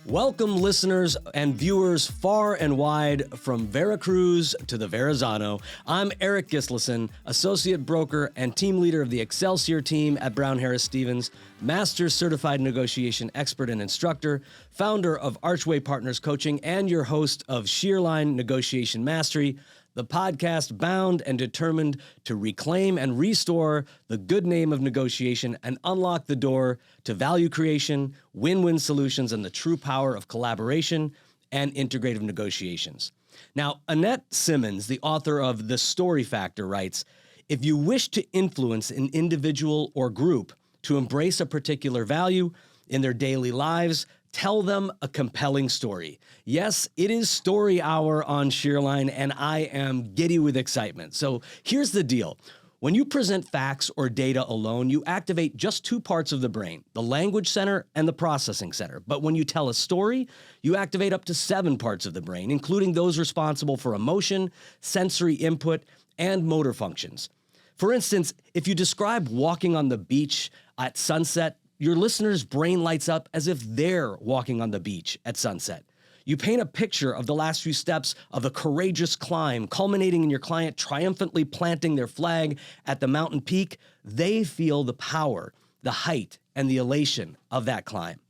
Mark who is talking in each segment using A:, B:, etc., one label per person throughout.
A: Welcome, listeners and viewers far and wide from Veracruz to the Verrazano. I'm Eirik Gislason, associate broker and team leader of the Excelsior team at Brown Harris Stevens, master's certified negotiation expert and instructor, founder of Archway Partners Coaching, and your host of Shear Line Negotiation Mastery, the podcast bound and determined to reclaim and restore the good name of negotiation and unlock the door to value creation, win-win solutions, and the true power of collaboration and integrative negotiations. Now, Annette Simmons, the author of The Story Factor, writes, "If you wish to influence an individual or group to embrace a particular value in their daily lives, tell them a compelling story." Yes, it is story hour on Shear Line, and I am giddy with excitement. So here's the deal. When you present facts or data alone, you activate just two parts of the brain, the language center and the processing center. But when you tell a story, you activate up to 7 parts of the brain, including those responsible for emotion, sensory input, and motor functions. For instance, if you describe walking on the beach at sunset, your listener's brain lights up as if they're walking on the beach at sunset. You paint a picture of the last few steps of a courageous climb, culminating in your client triumphantly planting their flag at the mountain peak. They feel the power, the height, and the elation of that climb.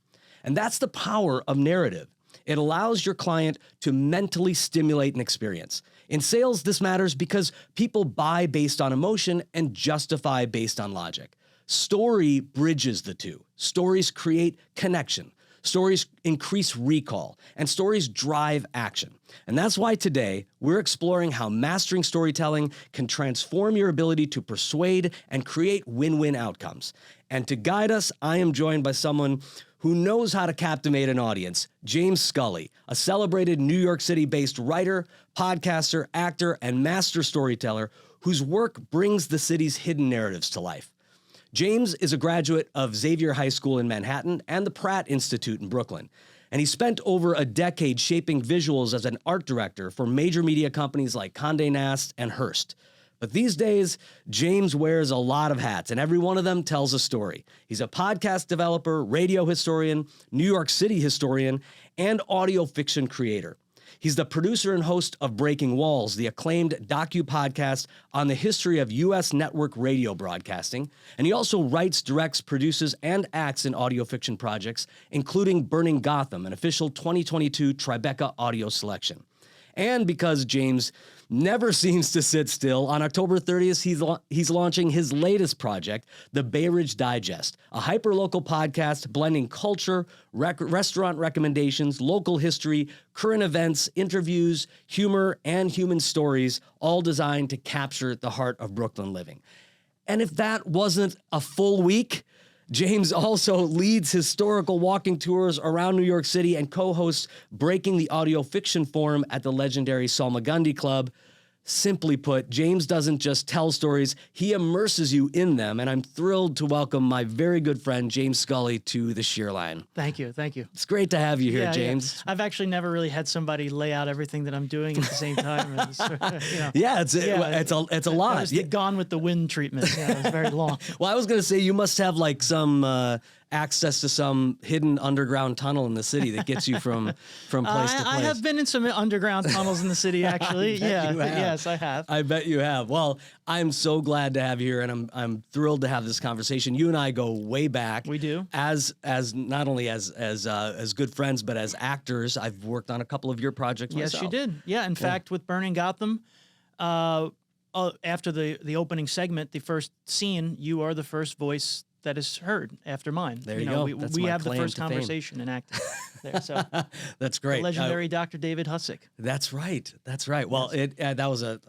A: And that's the power of narrative. It allows your client to mentally stimulate an experience. In sales, this matters because people buy based on emotion and justify based on logic. Story bridges the two. Stories create connection. Stories increase recall, and stories drive action. And that's why today we're exploring how mastering storytelling can transform your ability to persuade and create win-win outcomes. And to guide us, I am joined by someone who knows how to captivate an audience, James Scully, a celebrated New York City-based writer, podcaster, actor, and master storyteller whose work brings the city's hidden narratives to life. James is a graduate of Xavier High School in Manhattan and the Pratt Institute in Brooklyn, and he spent over a decade shaping visuals as an art director for major media companies like Condé Nast and Hearst. But these days, James wears a lot of hats, and every one of them tells a story. He's a podcast developer, radio historian, New York City historian, and audio fiction creator. He's the producer and host of Breaking Walls, the acclaimed docu-podcast on the history of U.S. network radio broadcasting. And he also writes, directs, produces, and acts in audio fiction projects, including Burning Gotham, an official 2022 Tribeca audio selection. And because James never seems to sit still, on October 30th, he's launching his latest project, The Bay Ridge Digest, a hyperlocal podcast blending culture, restaurant recommendations, local history, current events, interviews, humor, and human stories, all designed to capture the heart of Brooklyn living. And if that wasn't a full week, James also leads historical walking tours around New York City and co-hosts Breaking the Audio Fiction Forum at the legendary Salmagundi Club. Simply put, James doesn't just tell stories, he immerses you in them, and I'm thrilled to welcome my very good friend, James Scully, to the Shear Line.
B: Thank you.
A: It's great to have you here, James.
B: Yeah. I've actually never really had somebody lay out everything that I'm doing at the same time.
A: It's a lot.
B: It was the Gone with the Wind treatment. Yeah, it was very long.
A: Well, I was going to say, you must have like some access to some hidden underground tunnel in the city that gets you from place to place.
B: I have been in some underground tunnels in the city, actually. Yes, I have.
A: I bet you have. Well, I'm so glad to have you here, and I'm thrilled to have this conversation. You and I go way back.
B: We do.
A: As not only as good friends, but as actors. I've worked on a couple of your projects myself.
B: Yes, you did. Yeah, in fact, with Burning Gotham, after the opening segment, the first scene, you are the first voice that is heard after mine.
A: There you go.
B: We have the first conversation in acting there. So
A: that's great.
B: The legendary Dr. David Hussick.
A: That's right. Well, that was a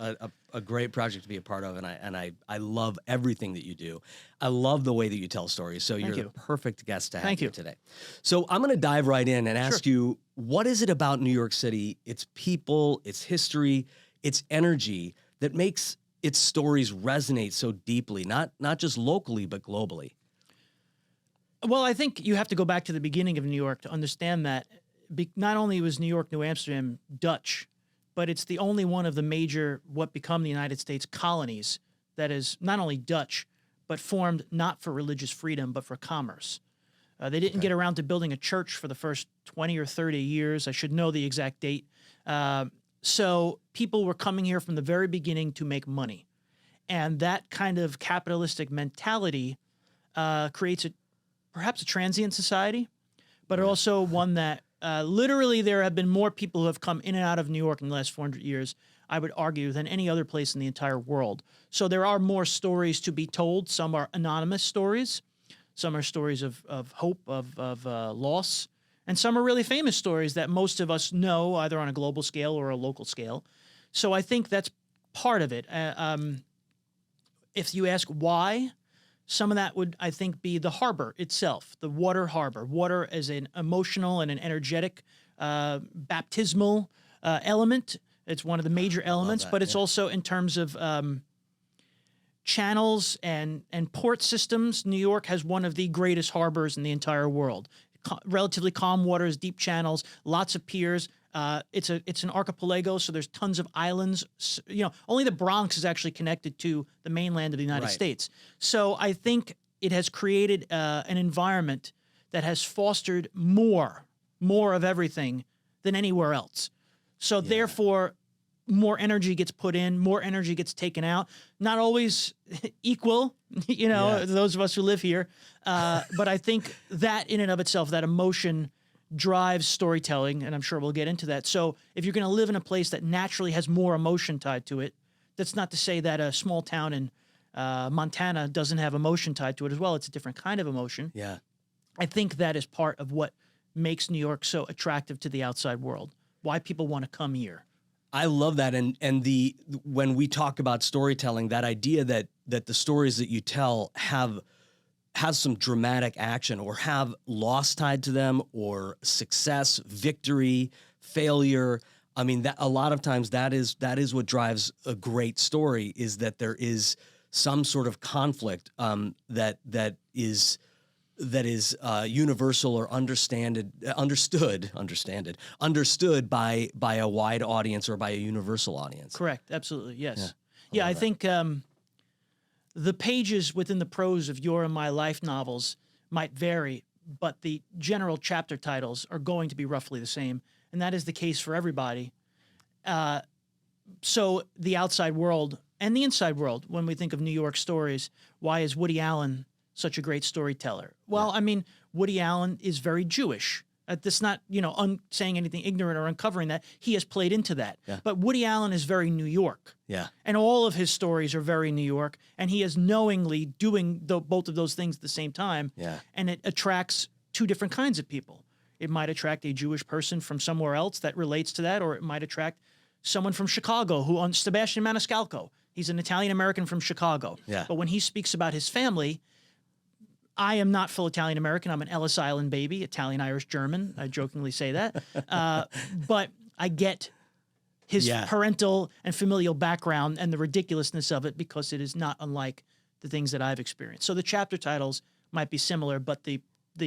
A: great project to be a part of, and I love everything that you do. I love the way that you tell stories. So you're the perfect guest to have here today. So I'm going to dive right in and ask you, what is it about New York City, its people, its history, its energy that makes its stories resonate so deeply, not just locally, but globally?
B: Well, I think you have to go back to the beginning of New York to understand that not only was New York, New Amsterdam Dutch, but it's the only one of the major, what become the United States colonies, that is not only Dutch, but formed not for religious freedom, but for commerce. They didn't get around to building a church for the first 20 or 30 years. I should know the exact date. So people were coming here from the very beginning to make money. And that kind of capitalistic mentality creates perhaps a transient society, but also one that literally there have been more people who have come in and out of New York in the last 400 years, I would argue, than any other place in the entire world. So there are more stories to be told. Some are anonymous stories. Some are stories of hope, of loss. And some are really famous stories that most of us know, either on a global scale or a local scale. So I think that's part of it. If you ask why, some of that would, I think, be the harbor itself, the water harbor. Water as an emotional and an energetic, baptismal element. It's one of the major elements, but it's also in terms of channels and port systems. New York has one of the greatest harbors in the entire world. Relatively calm waters, deep channels, lots of piers. It's an archipelago, so there's tons of islands. You know, only the Bronx is actually connected to the mainland of the United States. So I think it has created an environment that has fostered more of everything than anywhere else. So therefore, more energy gets put in, more energy gets taken out. Not always equal, you know, those of us who live here. But I think that in and of itself, that emotion drives storytelling, and I'm sure we'll get into that. So if you're going to live in a place that naturally has more emotion tied to it, that's not to say that a small town in Montana doesn't have emotion tied to it as well. It's a different kind of emotion.
A: Yeah.
B: I think that is part of what makes New York so attractive to the outside world, why people want to come here.
A: I love that, and when we talk about storytelling, that idea that the stories that you tell has some dramatic action or have loss tied to them, or success, victory, failure. I mean, that a lot of times that is what drives a great story, is that there is some sort of conflict that is universal or understood by a wide audience or by a universal audience.
B: Correct. Absolutely. Yes. Yeah. I think the pages within the prose of your and my life novels might vary, but the general chapter titles are going to be roughly the same. And that is the case for everybody. So the outside world and the inside world, when we think of New York stories, why is Woody Allen such a great storyteller? Well, I mean, Woody Allen is very Jewish. That's not, saying anything ignorant or uncovering that. He has played into that. Yeah. But Woody Allen is very New York. Yeah. And all of his stories are very New York. And he is knowingly doing both of those things at the same time. Yeah. And it attracts two different kinds of people. It might attract a Jewish person from somewhere else that relates to that, or it might attract someone from Chicago Sebastian Maniscalco. He's an Italian-American from Chicago. Yeah. But when he speaks about his family, I am not full Italian-American. I'm an Ellis Island baby, Italian, Irish, German. I jokingly say that. But I get his parental and familial background and the ridiculousness of it, because it is not unlike the things that I've experienced. So the chapter titles might be similar, but the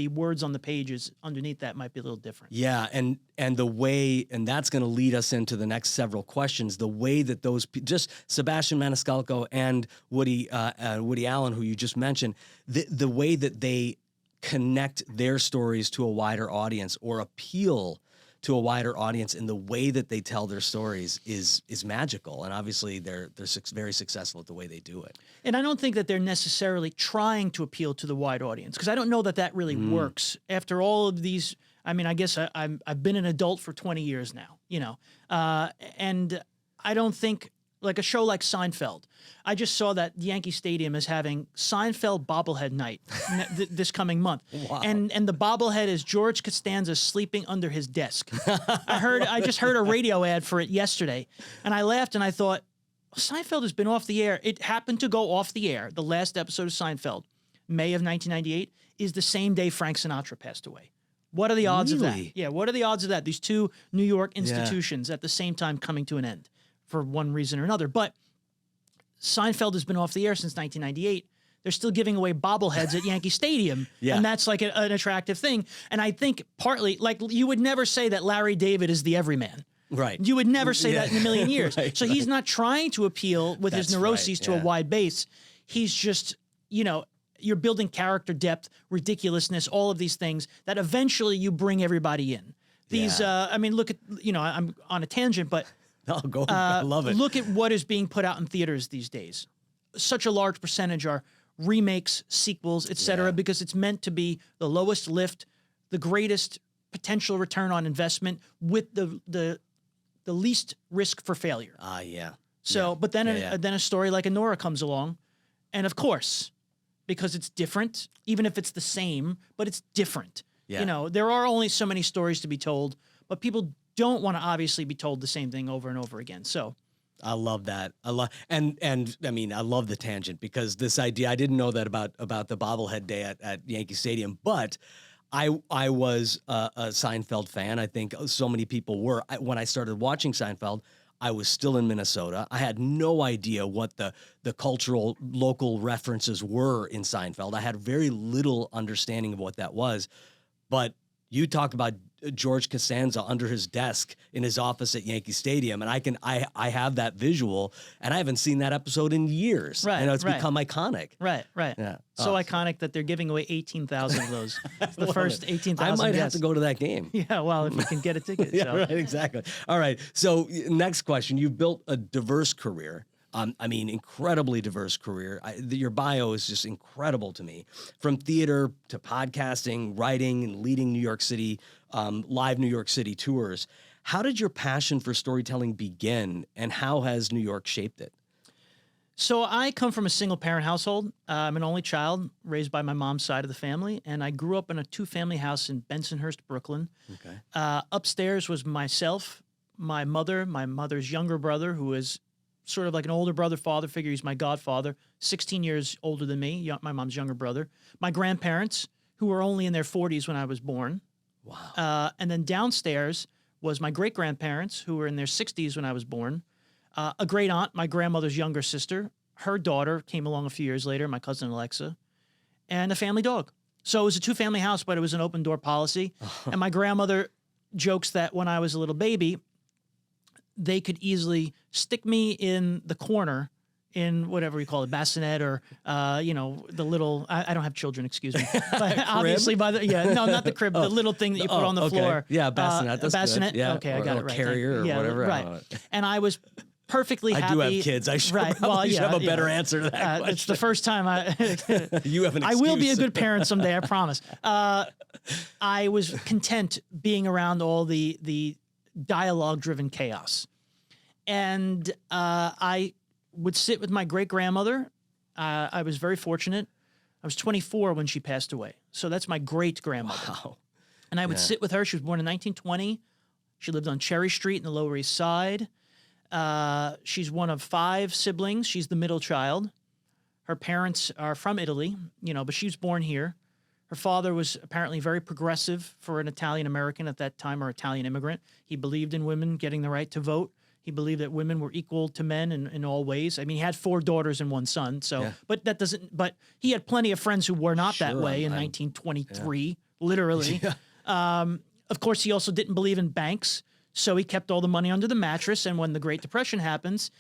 B: words on the pages underneath that might be a little different. Yeah, and the way, and that's going to lead us into the next several questions, the way that those, just Sebastian Maniscalco and Woody Allen, who you just mentioned, the way that they connect their stories to a wider audience or appeal to a wider audience in the way that they tell their stories is magical. And obviously they're very successful at the way they do it. And I don't think that they're necessarily trying to appeal to the wide audience, because I don't know that really works. After all of these, I mean, I guess I've been an adult for 20 years now, and I don't think, like a show like Seinfeld, I just saw that Yankee Stadium is having Seinfeld bobblehead night this coming month. Wow. And the bobblehead is George Costanza sleeping under his desk. I just heard a radio ad for it yesterday, and I laughed and I thought, Seinfeld has been off the air. It happened to go off the air. The last episode of Seinfeld, May of 1998, is the same day Frank Sinatra passed away. What are the odds of that? Yeah, what are the odds of that? These two New York institutions at the same time coming to an end, for one reason or another. But Seinfeld has been off the air since 1998. They're still giving away bobbleheads at Yankee Stadium. And that's like an attractive thing. And I think partly, like, you would never say that Larry David is the everyman. Right. You would never say that in a million years. So he's not trying to appeal with his neuroses to a wide base. He's just, you're building character depth, ridiculousness, all of these things that eventually you bring everybody in. These, I mean, look at, I'm on a tangent, but
A: Oh, go. I love it.
B: look at what is being put out in theaters these days. Such a large percentage are remakes, sequels, etc., because it's meant to be the lowest lift, the greatest potential return on investment with the least risk for failure.
A: Yeah.
B: So, but then then a story like Anora comes along, and of course, because it's different, even if it's the same, but it's different.
A: Yeah.
B: There are only so many stories to be told, but people don't want to obviously be told the same thing over and over again. So
A: I love that. I love and I mean I love the tangent because this idea I didn't know that about the bobblehead day at Yankee Stadium, but I was a Seinfeld fan. I think so many people were. When I started watching Seinfeld, I was still in Minnesota. I had no idea what the cultural local references were in Seinfeld. I had very little understanding of what that was. But you talk about George Costanza under his desk in his office at Yankee Stadium, and I have that visual, and I haven't seen that episode in years.
B: Right,
A: It's become iconic.
B: Right.
A: Yeah.
B: So iconic that they're giving away 18,000 of those. It's the first 18,000.
A: I might have to go to that game.
B: Yeah, well, if you can get a ticket.
A: Yeah,
B: so.
A: right, exactly. All right. So next question. You've built a diverse career. I mean, incredibly diverse career. Your bio is just incredible to me. From theater to podcasting, writing, and leading New York City, live New York City tours. How did your passion for storytelling begin, and how has New York shaped it?
B: So I come from a single-parent household. I'm an only child raised by my mom's side of the family, and I grew up in a two-family house in Bensonhurst, Brooklyn.
A: Okay.
B: Upstairs was myself, my mother's younger brother, who is sort of like an older brother, father figure. He's my godfather, 16 years older than me, my mom's younger brother. My grandparents, who were only in their 40s when I was born.
A: Wow.
B: And then downstairs was my great-grandparents, who were in their 60s when I was born. A great aunt, my grandmother's younger sister. Her daughter came along a few years later, my cousin Alexa. And a family dog. So it was a two-family house, but it was an open-door policy. And my grandmother jokes that when I was a little baby, they could easily stick me in the corner in whatever you call it, bassinet or, the little, I don't have children, excuse me. But obviously no, not the crib, the little thing that you put on the floor.
A: Yeah, bassinet, that's
B: bassinet.
A: good. Yeah,
B: okay, I got it right.
A: Carrier or whatever.
B: Right. And I was perfectly happy.
A: I do have kids. I should probably have a better answer to that question.
B: It's the first time
A: you have an excuse.
B: I will be a good parent someday, I promise. I was content being around all the dialogue-driven chaos. And I would sit with my great-grandmother. I was very fortunate. I was 24 when she passed away. So that's my great-grandmother.
A: Wow.
B: And I would sit with her. She was born in 1920. She lived on Cherry Street in the Lower East Side. She's one of 5 siblings. She's the middle child. Her parents are from Italy, but she was born here. Her father was apparently very progressive for an Italian-American at that time, or Italian immigrant. He believed in women getting the right to vote. He believed that women were equal to men in all ways. I mean, he had 4 daughters and 1 son. So, but he had plenty of friends who were not that way in 1923, literally. Of course, he also didn't believe in banks. So he kept all the money under the mattress. And when the Great Depression happens,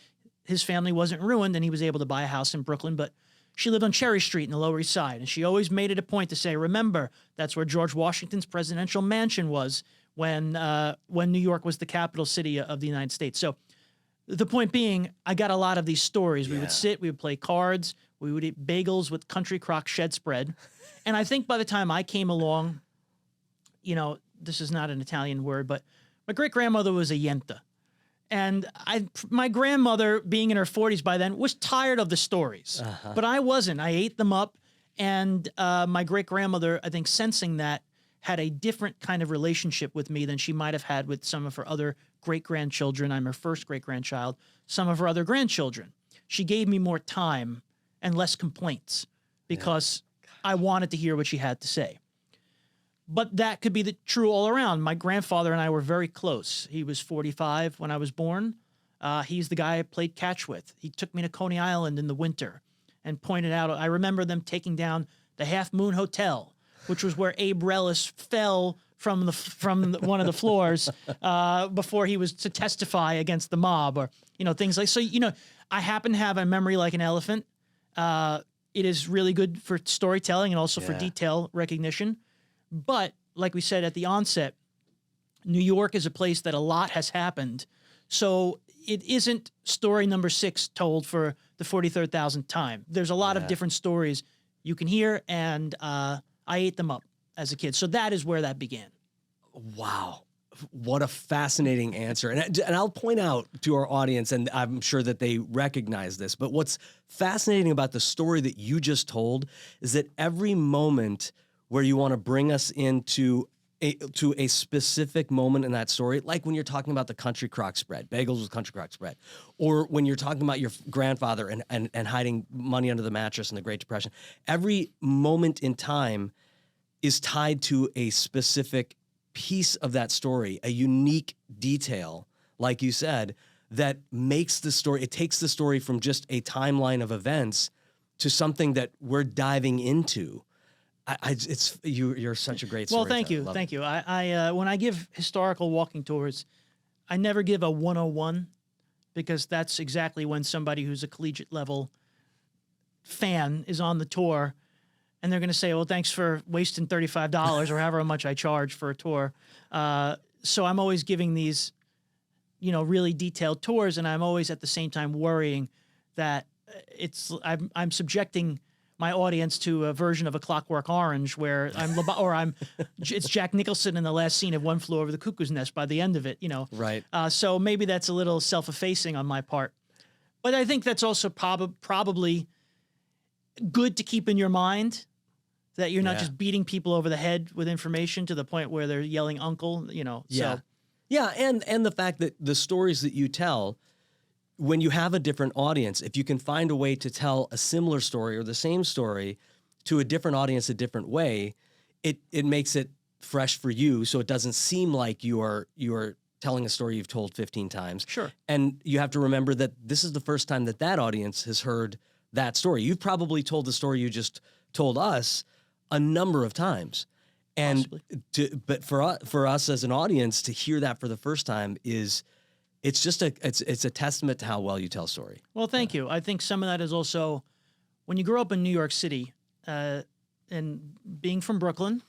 B: his family wasn't ruined and he was able to buy a house in Brooklyn. But she lived on Cherry Street in the Lower East Side. And she always made it a point to say, remember, that's where George Washington's presidential mansion was when New York was the capital city of the United States. So the point being, I got a lot of these stories. We would sit, we would play cards, we would eat bagels with country crock shed spread. And I think by the time I came along, this is not an Italian word, but my great-grandmother was a yenta. And my grandmother, being in her 40s by then, was tired of the stories. But I wasn't. I ate them up. And my great-grandmother, I think, sensing that, had a different kind of relationship with me than she might have had with some of her other great-grandchildren. I'm her first great-grandchild. Some of her other grandchildren. She gave me more time and less complaints because I wanted to hear what she had to say. But that could be true all around. My grandfather and I were very close. He was 45 when I was born. He's the guy I played catch with. He took me to Coney Island in the winter and pointed out, I remember them taking down the Half Moon Hotel, which was where Abe Relis fell from one of the floors before he was to testify against the mob, or things like. So I happen to have a memory like an elephant. It is really good for storytelling and also for
A: Yeah.
B: detail recognition. But like we said at the onset, New York is a place that a lot has happened. So it isn't story number 6 told for the 43rd time. There's a lot of different stories you can hear, and I ate them up as a kid. So that is where that began.
A: Wow. What a fascinating answer. And I'll point out to our audience, and I'm sure that they recognize this, but what's fascinating about the story that you just told is that every moment where you want to bring us into a specific moment in that story, like when you're talking about the country crock spread, bagels with country crock spread, or when you're talking about your grandfather and hiding money under the mattress in the Great Depression, every moment in time is tied to a specific piece of that story, a unique detail, like you said, that makes the story, it takes the story from just a timeline of events to something that we're diving into. You're such a great storyteller.
B: Well, thank you. I when I give historical walking tours, I never give a 101 because that's exactly when somebody who's a collegiate level fan is on the tour, and they're going to say, well, thanks for wasting $35 or however much I charge for a tour. So I'm always giving these, really detailed tours, and I'm always at the same time worrying that I'm subjecting my audience to a version of A Clockwork Orange where it's Jack Nicholson in the last scene of One Flew Over the Cuckoo's Nest by the end of it,
A: Right.
B: So maybe that's a little self-effacing on my part. But I think that's also probably good to keep in your mind, that you're not just beating people over the head with information to the point where they're yelling uncle,
A: Yeah.
B: So.
A: Yeah, and the fact that the stories that you tell, when you have a different audience, if you can find a way to tell a similar story or the same story to a different audience a different way, it makes it fresh for you, so it doesn't seem like you're telling a story you've told 15 times.
B: Sure.
A: And you have to remember that this is the first time that audience has heard that story. You've probably told the story you just told us a number of times. And but for us as an audience to hear that for the first time it's a testament to how well you tell a story.
B: Well, thank you. I think some of that is also when you grow up in New York City, and being from Brooklyn,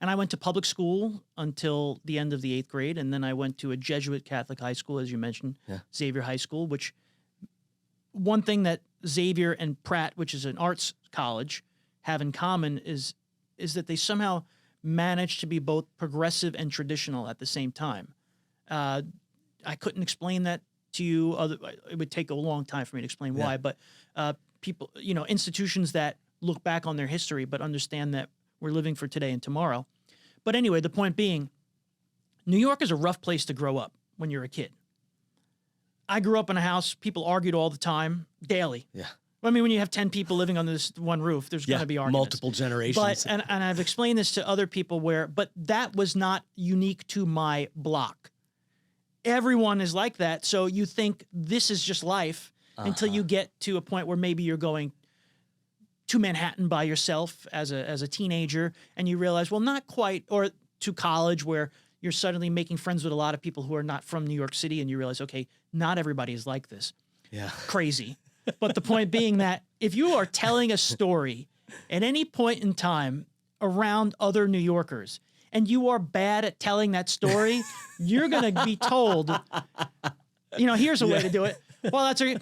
B: and I went to public school until the end of the 8th grade, and then I went to a Jesuit Catholic high school, as you mentioned, Xavier High School, which one thing that Xavier and Pratt, which is an arts college, have in common is that they somehow managed to be both progressive and traditional at the same time. I couldn't explain that to you. It would take a long time for me to explain why. But people, institutions that look back on their history but understand that we're living for today and tomorrow. But anyway, the point being, New York is a rough place to grow up when you're a kid. I grew up in a house, people argued all the time, daily.
A: Yeah.
B: I mean, when you have 10 people living under this one roof, there's going to be arguments.
A: Multiple generations.
B: But, and I've explained this to other people but that was not unique to my block. Everyone is like that. So you think this is just life until you get to a point where maybe you're going to Manhattan by yourself as a teenager, and you realize, well, not quite, or to college where you're suddenly making friends with a lot of people who are not from New York City, and you realize, okay, not everybody is like this.
A: Yeah.
B: Crazy. But the point being that if you are telling a story at any point in time around other New Yorkers and you are bad at telling that story, you're going to be told, here's a way to do it. Well, that's like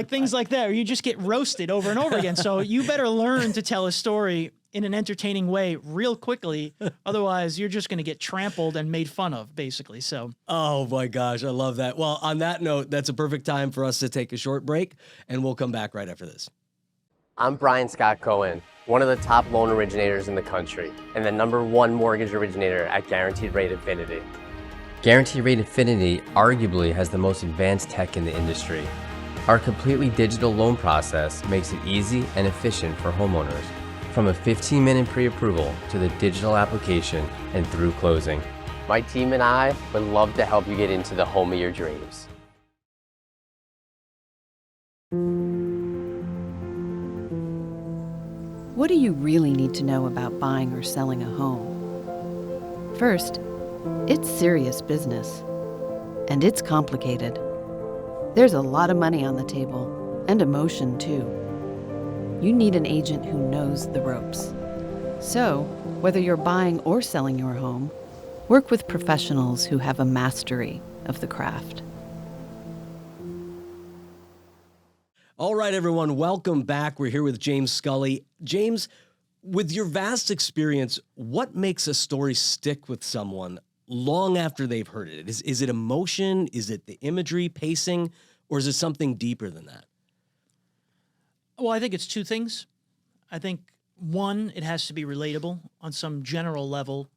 B: things like that, or you just get roasted over and over again. So you better learn to tell a story in an entertaining way real quickly. Otherwise, you're just going to get trampled and made fun of, basically. So.
A: Oh, my gosh. I love that. Well, on that note, that's a perfect time for us to take a short break, and we'll come back right after this.
C: I'm Brian Scott Cohen, one of the top loan originators in the country, and the #1 mortgage originator at Guaranteed Rate Infinity. Guaranteed Rate Infinity arguably has the most advanced tech in the industry. Our completely digital loan process makes it easy and efficient for homeowners, from a 15-minute pre-approval to the digital application and through closing. My team and I would love to help you get into the home of your dreams.
D: What do you really need to know about buying or selling a home? First, it's serious business, and it's complicated. There's a lot of money on the table, and emotion too. you need an agent who knows the ropes. So, whether you're buying or selling your home, work with professionals who have a mastery of the craft.
A: All right, everyone, welcome back. We're here with James Scully. James, with your vast experience, what makes a story stick with someone long after they've heard it? Is it emotion? Is it the imagery, pacing, or is it something deeper than that?
B: Well, I think it's two things. I think, one, it has to be relatable on some general level.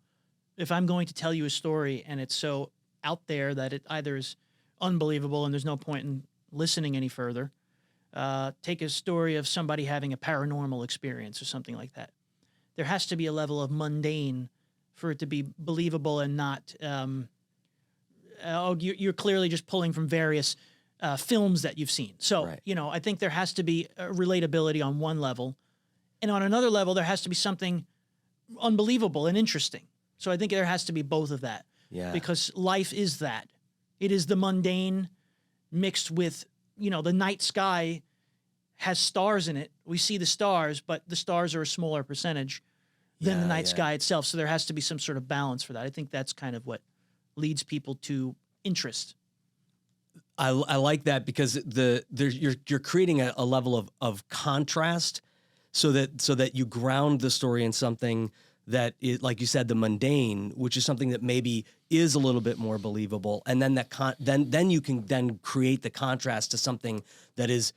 B: If I'm going to tell you a story and it's so out there that it either is unbelievable and there's no point in listening any further, take a story of somebody having a paranormal experience or something like that. There has to be a level of mundane for it to be believable and not, you're clearly just pulling from various films that you've seen. So,
A: Right.
B: I think there has to be a relatability on one level. And on another level, there has to be something unbelievable and interesting. So I think there has to be both of that.
A: Yeah.
B: Because life is that. It is the mundane mixed with, the night sky has stars in it. We see the stars, but the stars are a smaller percentage than the night sky itself. So there has to be some sort of balance for that. I think that's kind of what leads people to interest.
A: I like that because you're creating a level of contrast so that you ground the story in something that is, like you said, the mundane, which is something that maybe is a little bit more believable, and then then you can then create the contrast to something that is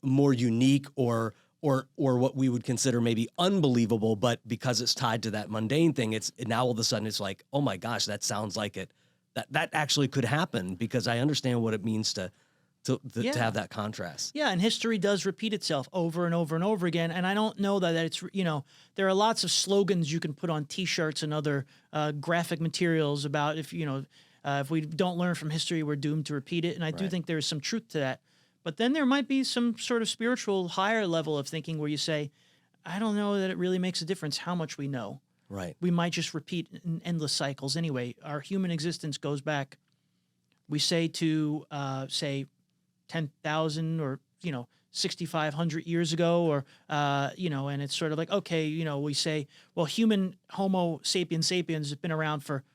A: more unique or what we would consider maybe unbelievable, but because it's tied to that mundane thing, it's now all of a sudden it's like, oh my gosh, that sounds like it. That actually could happen because I understand what it means to have that contrast.
B: Yeah, and history does repeat itself over and over and over again. And I don't know that it's, there are lots of slogans you can put on T-shirts and other graphic materials about if we don't learn from history, we're doomed to repeat it. And I do think there is some truth to that. But then there might be some sort of spiritual higher level of thinking where you say, I don't know that it really makes a difference how much we know.
A: Right.
B: We might just repeat in endless cycles anyway. Our human existence goes back, we say, to, 10,000 or, 6,500 years ago or, and it's sort of like, okay, we say, well, human Homo sapiens has been around for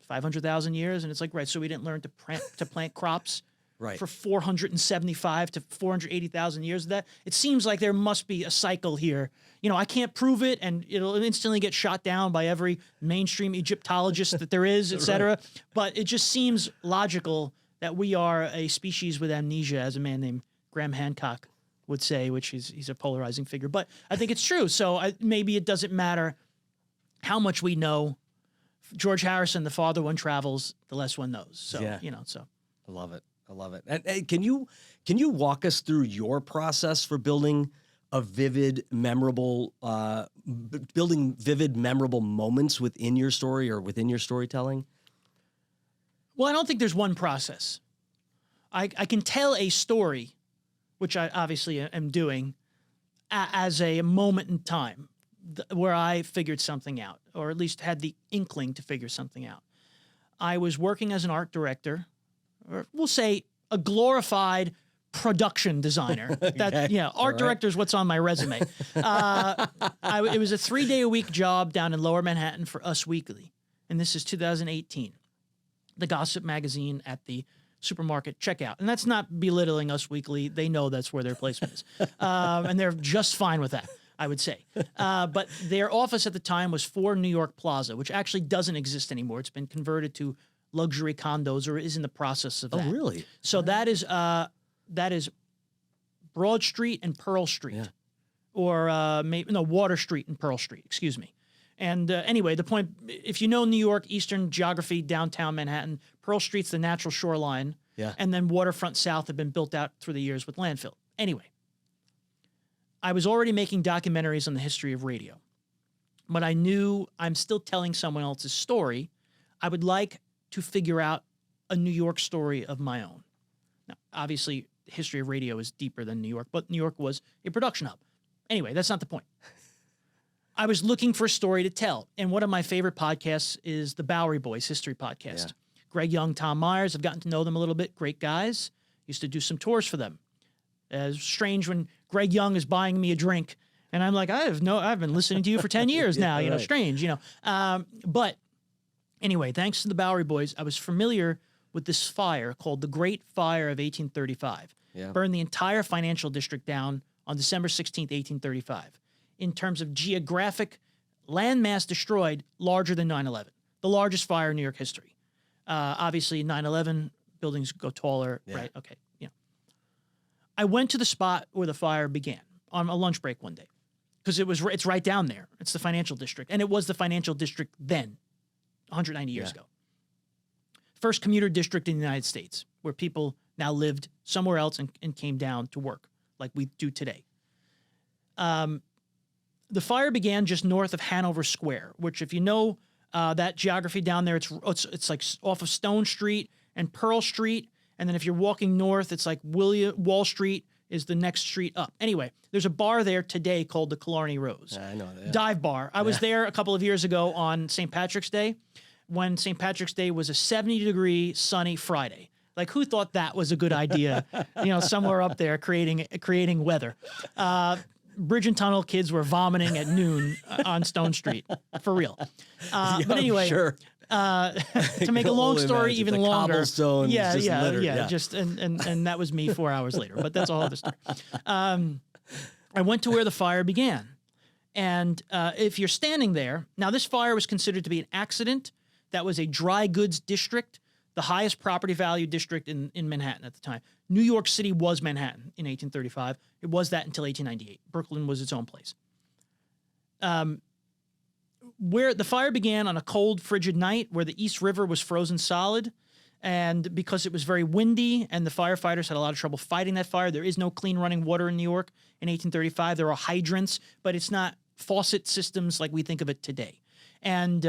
B: 500,000 years. And it's like, right, so we didn't learn to plant crops for 475 to 480,000 years of that. It seems like there must be a cycle here. I can't prove it, and it'll instantly get shot down by every mainstream Egyptologist that there is, et cetera. Right. But it just seems logical that we are a species with amnesia, as a man named Graham Hancock would say, which he's a polarizing figure. But I think it's true. So maybe it doesn't matter how much we know. George Harrison, the farther one travels, the less one knows. So, so.
A: I love it. And can you walk us through your process for building a vivid, memorable moments within your story or within your storytelling?
B: Well, I don't think there's one process. I can tell a story, which I obviously am doing, as a moment in time where I figured something out, or at least had the inkling to figure something out. I was working as an art director, or we'll say a glorified production designer. Art director is what's on my resume. It was a 3-day-a-week job down in Lower Manhattan for Us Weekly, and this is 2018. The gossip magazine at the supermarket checkout. And that's not belittling Us Weekly. They know that's where their placement is. And they're just fine with that, I would say. But their office at the time was 4 New York Plaza, which actually doesn't exist anymore. It's been converted to luxury condos or is in the process of that.
A: Oh, really?
B: So that is Broad Street and Pearl Street. Or Water Street and Pearl Street, excuse me. And anyway, the point, if you know New York, Eastern geography, downtown Manhattan, Pearl Street's the natural shoreline.
A: Yeah.
B: And then Waterfront South have been built out through the years with landfill. Anyway, I was already making documentaries on the history of radio. But I knew I'm still telling someone else's story. I would like to figure out a New York story of my own. Now, obviously, the history of radio is deeper than New York, but New York was a production hub. Anyway, that's not the point. I was looking for a story to tell. And one of my favorite podcasts is the Bowery Boys History Podcast. Yeah. Greg Young, Tom Myers, I've gotten to know them a little bit. Great guys. Used to do some tours for them. It was strange when Greg Young is buying me a drink. And I'm like, I've been listening to you for 10 years now, you know,
A: right.
B: strange, you know. But anyway, thanks to the Bowery Boys, I was familiar with this fire called the Great Fire of 1835.
A: Yeah.
B: Burned the entire financial district down on December 16th, 1835. In terms of geographic landmass destroyed, larger than 9/11, the largest fire in New York history. Obviously, 9/11 buildings go taller, right? Okay, you know. I went to the spot where the fire began on a lunch break one day because it's right down there. It's the financial district, and it was the financial district then, 190 years ago. First commuter district in the United States, where people now lived somewhere else and came down to work like we do today. The fire began just north of Hanover Square, which, if you know that geography down there, it's like off of Stone Street and Pearl Street, and then if you're walking north, it's like Wall Street is the next street up. Anyway, there's a bar there today called the Killarney Rose.
A: I know that.
B: Dive bar. I was there a couple of years ago on St. Patrick's Day, when St. Patrick's Day was a 70-degree sunny Friday. Like, who thought that was a good idea? You know, somewhere up there creating weather. Bridge and Tunnel kids were vomiting at noon on Stone Street, for real. But anyway,
A: sure.
B: To make a long story even longer,
A: cobblestone,
B: yeah. Just and that was me 4 hours later. But that's a whole other story. I went to where the fire began, and if you're standing there now, this fire was considered to be an accident. That was a dry goods district, the highest property value district in Manhattan at the time. New York City was Manhattan in 1835. It was that until 1898. Brooklyn was its own place. Where the fire began on a cold, frigid night where the East River was frozen solid, and because it was very windy and the firefighters had a lot of trouble fighting that fire, there is no clean running water in New York in 1835. There are hydrants, but it's not faucet systems like we think of it today. And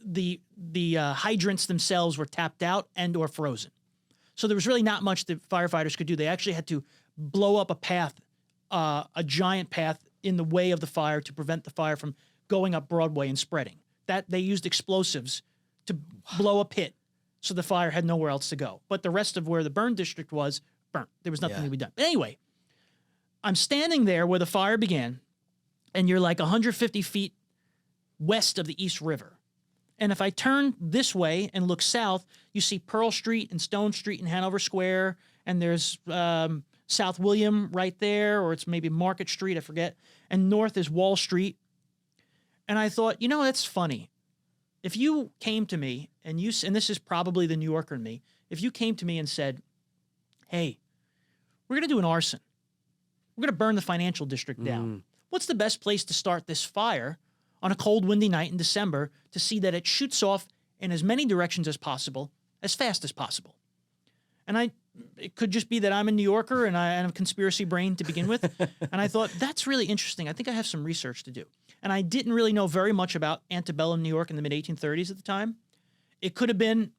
B: the hydrants themselves were tapped out and or frozen. So there was really not much that firefighters could do. They actually had to blow up a path, a giant path in the way of the fire to prevent the fire from going up Broadway and spreading. That they used explosives to blow a pit so the fire had nowhere else to go. But the rest of where the burn district was burnt. There was nothing to be done. But anyway, I'm standing there where the fire began, and you're like 150 feet west of the East River. And if I turn this way and look south, you see Pearl Street and Stone Street and Hanover Square, and there's South William right there, or it's maybe Market Street, I forget. And north is Wall Street. And I thought, you know, that's funny. If you came to me and this is probably the New Yorker in me, if you came to me and said, hey, we're going to do an arson. We're going to burn the financial district down. What's the best place to start this fire on a cold, windy night in December to see that it shoots off in as many directions as possible, as fast as possible? And it could just be that I'm a New Yorker and I have a conspiracy brain to begin with. And I thought, that's really interesting. I think I have some research to do. And I didn't really know very much about antebellum New York in the mid-1830s at the time. It could have been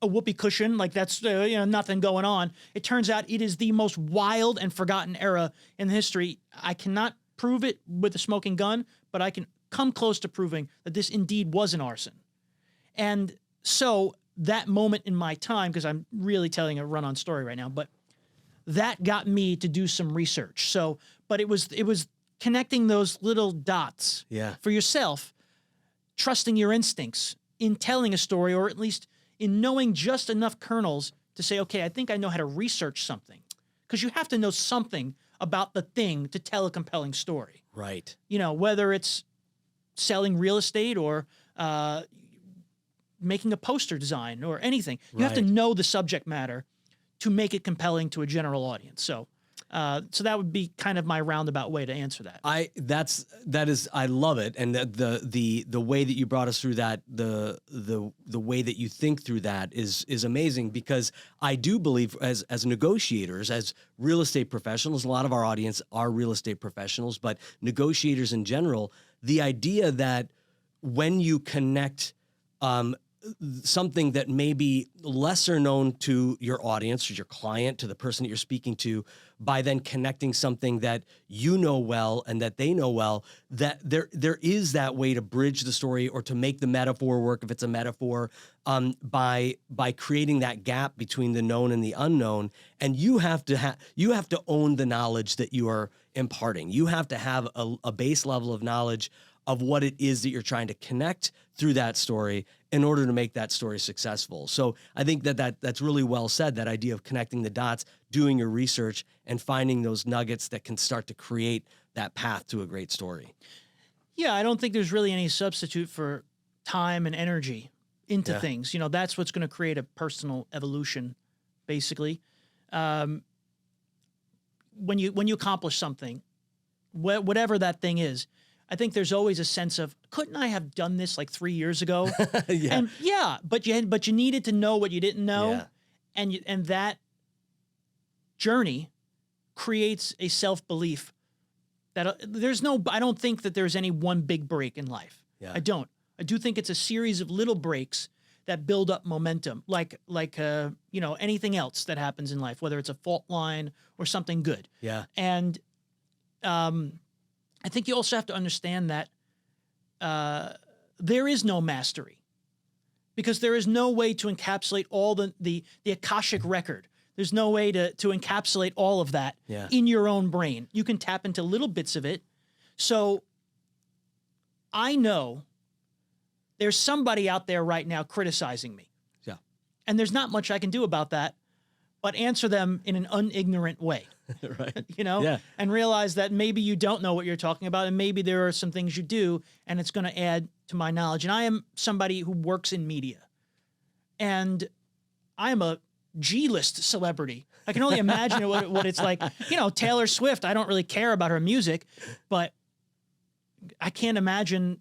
B: a whoopee cushion, like that's nothing going on. It turns out it is the most wild and forgotten era in history. I cannot prove it with a smoking gun, but I can come close to proving that this indeed was an arson. And so that moment in my time, because I'm really telling a run-on story right now, but that got me to do some research. So, but it was connecting those little dots for yourself, trusting your instincts in telling a story, or at least in knowing just enough kernels to say, okay, I think I know how to research something. Because you have to know something about the thing to tell a compelling story.
A: Right.
B: You know, whether it's selling real estate or making a poster design or anything. You have to know the subject matter to make it compelling to a general audience. So that would be kind of my roundabout way to answer that. I
A: love it, and the way that you brought us through that, the way that you think through that is amazing, because I do believe as negotiators, as real estate professionals, a lot of our audience are real estate professionals, but negotiators in general, the idea that when you connect something that may be lesser known to your audience, or your client, to the person that you're speaking to, by then connecting something that you know well and that they know well, that there is that way to bridge the story or to make the metaphor work if it's a metaphor, by creating that gap between the known and the unknown. And you have to own the knowledge that you are imparting. You have to have a base level of knowledge of what it is that you're trying to connect through that story in order to make that story successful. So I think that's really well said, that idea of connecting the dots, doing your research, and finding those nuggets that can start to create that path to a great story.
B: Yeah, I don't think there's really any substitute for time and energy into things. You know, that's what's going to create a personal evolution, basically. When you accomplish something, whatever that thing is, I think there's always a sense of, couldn't I have done this like 3 years ago? But you needed to know what you didn't know, and that journey creates a self-belief that I don't think that there's any one big break in life. I don't. I do think it's a series of little breaks that build up momentum, like anything else that happens in life, whether it's a fault line or something good. And I think you also have to understand that there is no mastery, because there is no way to encapsulate all the Akashic record. There's no way to encapsulate all of that in your own brain. You can tap into little bits of it. So I know there's somebody out there right now criticizing me. And there's not much I can do about that, but answer them in an unignorant way.
A: Right.
B: And realize that maybe you don't know what you're talking about, and maybe there are some things you do, and it's going to add to my knowledge. And I am somebody who works in media, and I'm a G-list celebrity. I can only imagine what it's like. Taylor Swift, I don't really care about her music, but I can't imagine,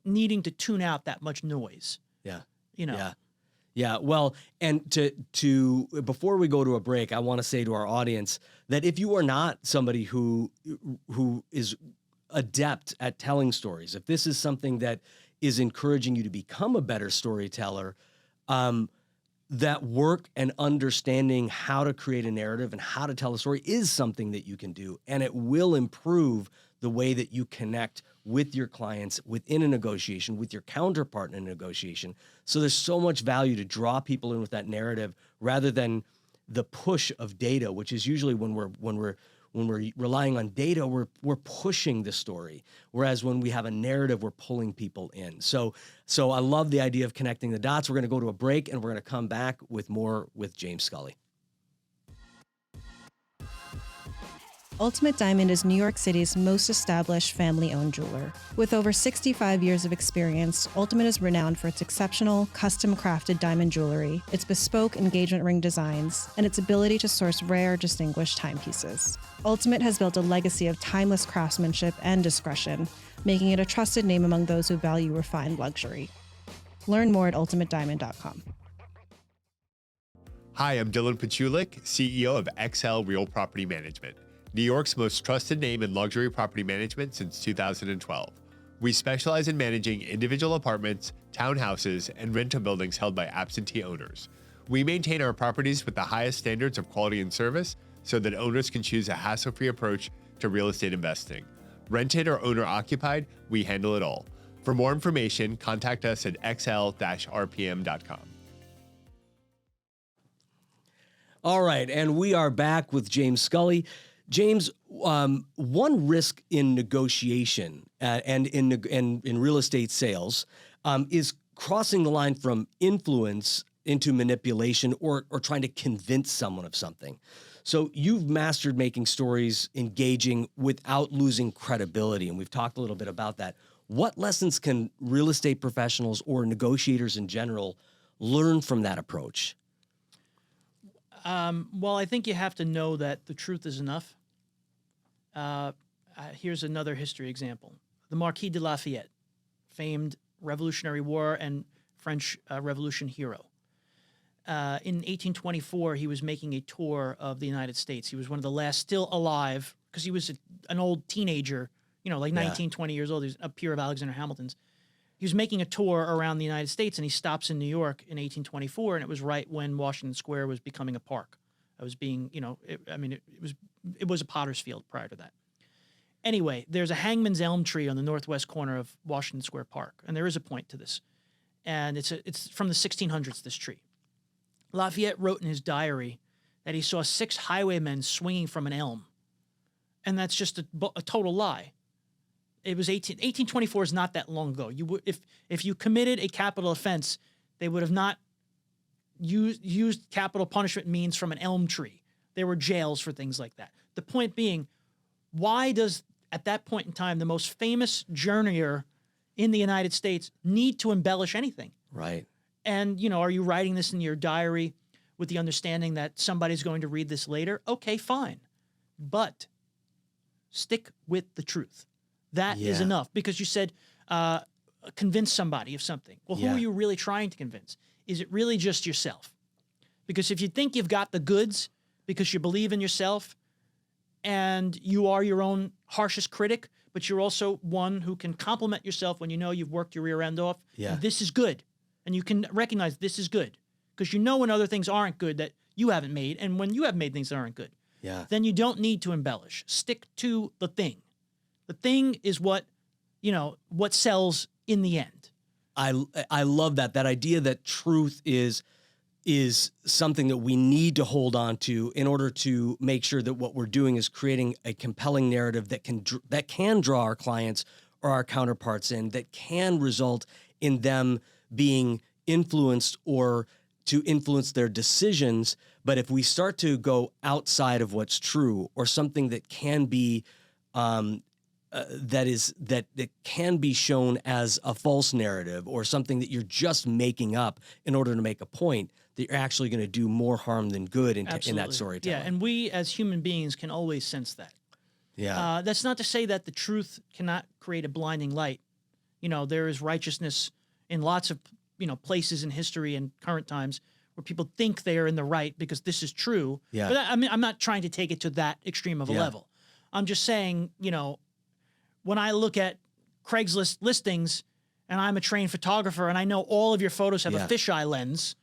B: needing to tune out that much noise. Yeah.
A: Well, and to before we go to a break, I want to say to our audience that if you are not somebody who is adept at telling stories, if this is something that is encouraging you to become a better storyteller, that work and understanding how to create a narrative and how to tell a story is something that you can do, and it will improve the way that you connect with your clients within a negotiation, with your counterpart in a negotiation. So there's so much value to draw people in with that narrative rather than the push of data, which is usually when we're relying on data, we're pushing the story. Whereas when we have a narrative, we're pulling people in. So I love the idea of connecting the dots. We're going to go to a break, and we're going to come back with more with James Scully.
E: Ultimate Diamond is New York City's most established family-owned jeweler. With over 65 years of experience, Ultimate is renowned for its exceptional, custom-crafted diamond jewelry, its bespoke engagement ring designs, and its ability to source rare, distinguished timepieces. Ultimate has built a legacy of timeless craftsmanship and discretion, making it a trusted name among those who value refined luxury. Learn more at ultimatediamond.com.
F: Hi, I'm Dylan Pachulik, CEO of XL Real Property Management, New York's most trusted name in luxury property management since 2012. We specialize in managing individual apartments, townhouses, and rental buildings held by absentee owners. We maintain our properties with the highest standards of quality and service so that owners can choose a hassle-free approach to real estate investing. Rented or owner-occupied, we handle it all. For more information, contact us at xl-rpm.com.
A: All right, and we are back with James Scully. James, one risk in negotiation and in real estate sales is crossing the line from influence into manipulation or trying to convince someone of something. So you've mastered making stories engaging without losing credibility, and we've talked a little bit about that. What lessons can real estate professionals or negotiators in general learn from that approach?
B: Well, I think you have to know that the truth is enough. Here's another history example. The Marquis de Lafayette, famed Revolutionary War and French Revolution hero. In 1824, he was making a tour of the United States. He was one of the last still alive, because he was an old teenager, like 19, 20 years old. He was a peer of Alexander Hamilton's. he was making a tour around the United States, and he stops in New York in 1824, and it was right when Washington Square was becoming a park. It was being, it was a potter's field prior to that. Anyway, there's a hangman's elm tree on the northwest corner of Washington Square Park, and there is a point to this. And it's from the 1600s, this tree. Lafayette wrote in his diary that he saw 6 highwaymen swinging from an elm. And that's just a total lie. It was 1824 is not that long ago. If you committed a capital offense, they would have not used capital punishment means from an elm tree. There were jails for things like that. The point being, why does, at that point in time, the most famous journeyer in the United States need to embellish anything?
A: Right.
B: And, are you writing this in your diary with the understanding that somebody's going to read this later? Okay, fine. But stick with the truth. That is enough, because you said convince somebody of something. Well, who are you really trying to convince? Is it really just yourself? Because if you think you've got the goods because you believe in yourself and you are your own harshest critic, but you're also one who can compliment yourself when you know you've worked your rear end off, and this is good. And you can recognize this is good because you know when other things aren't good that you haven't made, and when you have made things that aren't good, then you don't need to embellish. Stick to the thing. The thing is what sells in the end.
A: I love that idea that truth is something that we need to hold on to in order to make sure that what we're doing is creating a compelling narrative that can draw our clients or our counterparts in, that can result in them being influenced or to influence their decisions. But if we start to go outside of what's true, or something that can be that can be shown as a false narrative, or something that you're just making up in order to make a point, that you're actually going to do more harm than good in that storytelling.
B: Yeah, and we as human beings can always sense that. Yeah. That's not to say that the truth cannot create a blinding light. There is righteousness in lots of places in history and current times where people think they are in the right because this is true. Yeah. But I'm not trying to take it to that extreme of a level. I'm just saying, when I look at Craigslist listings and I'm a trained photographer and I know all of your photos have a fisheye lens,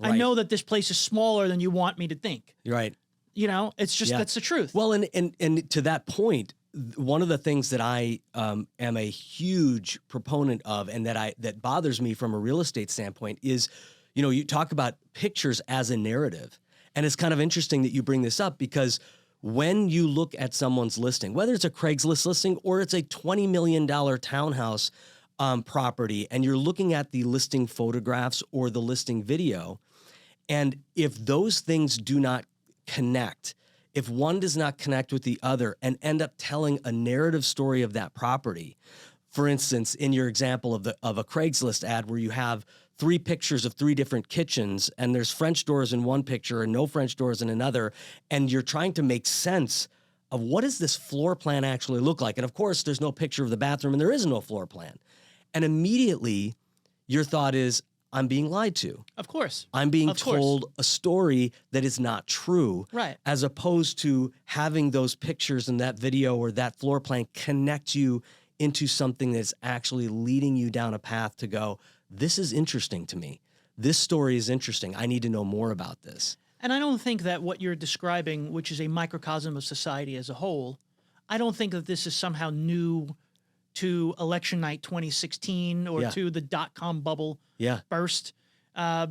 B: I know that this place is smaller than you want me to think.
A: Right.
B: It's just, that's the truth.
A: Well, and to that point, one of the things that I am a huge proponent of, and that bothers me from a real estate standpoint is, you talk about pictures as a narrative. And it's kind of interesting that you bring this up, because when you look at someone's listing, whether it's a Craigslist listing or it's a $20 million townhouse property, and you're looking at the listing photographs or the listing video, and if those things do not connect, if one does not connect with the other and end up telling a narrative story of that property, for instance, in your example of a Craigslist ad where you have 3 pictures of 3 different kitchens, and there's French doors in one picture and no French doors in another, and you're trying to make sense of what does this floor plan actually look like? And of course, there's no picture of the bathroom and there is no floor plan. And immediately your thought is, I'm being lied to.
B: Of course.
A: I'm being told a story that is not true.
B: Right.
A: As opposed to having those pictures and that video or that floor plan connect you into something that's actually leading you down a path to go, this is interesting to me. This story is interesting. I need to know more about this.
B: And I don't think that what you're describing, which is a microcosm of society as a whole, I don't think that this is somehow new to election night 2016 or to the dot-com bubble burst.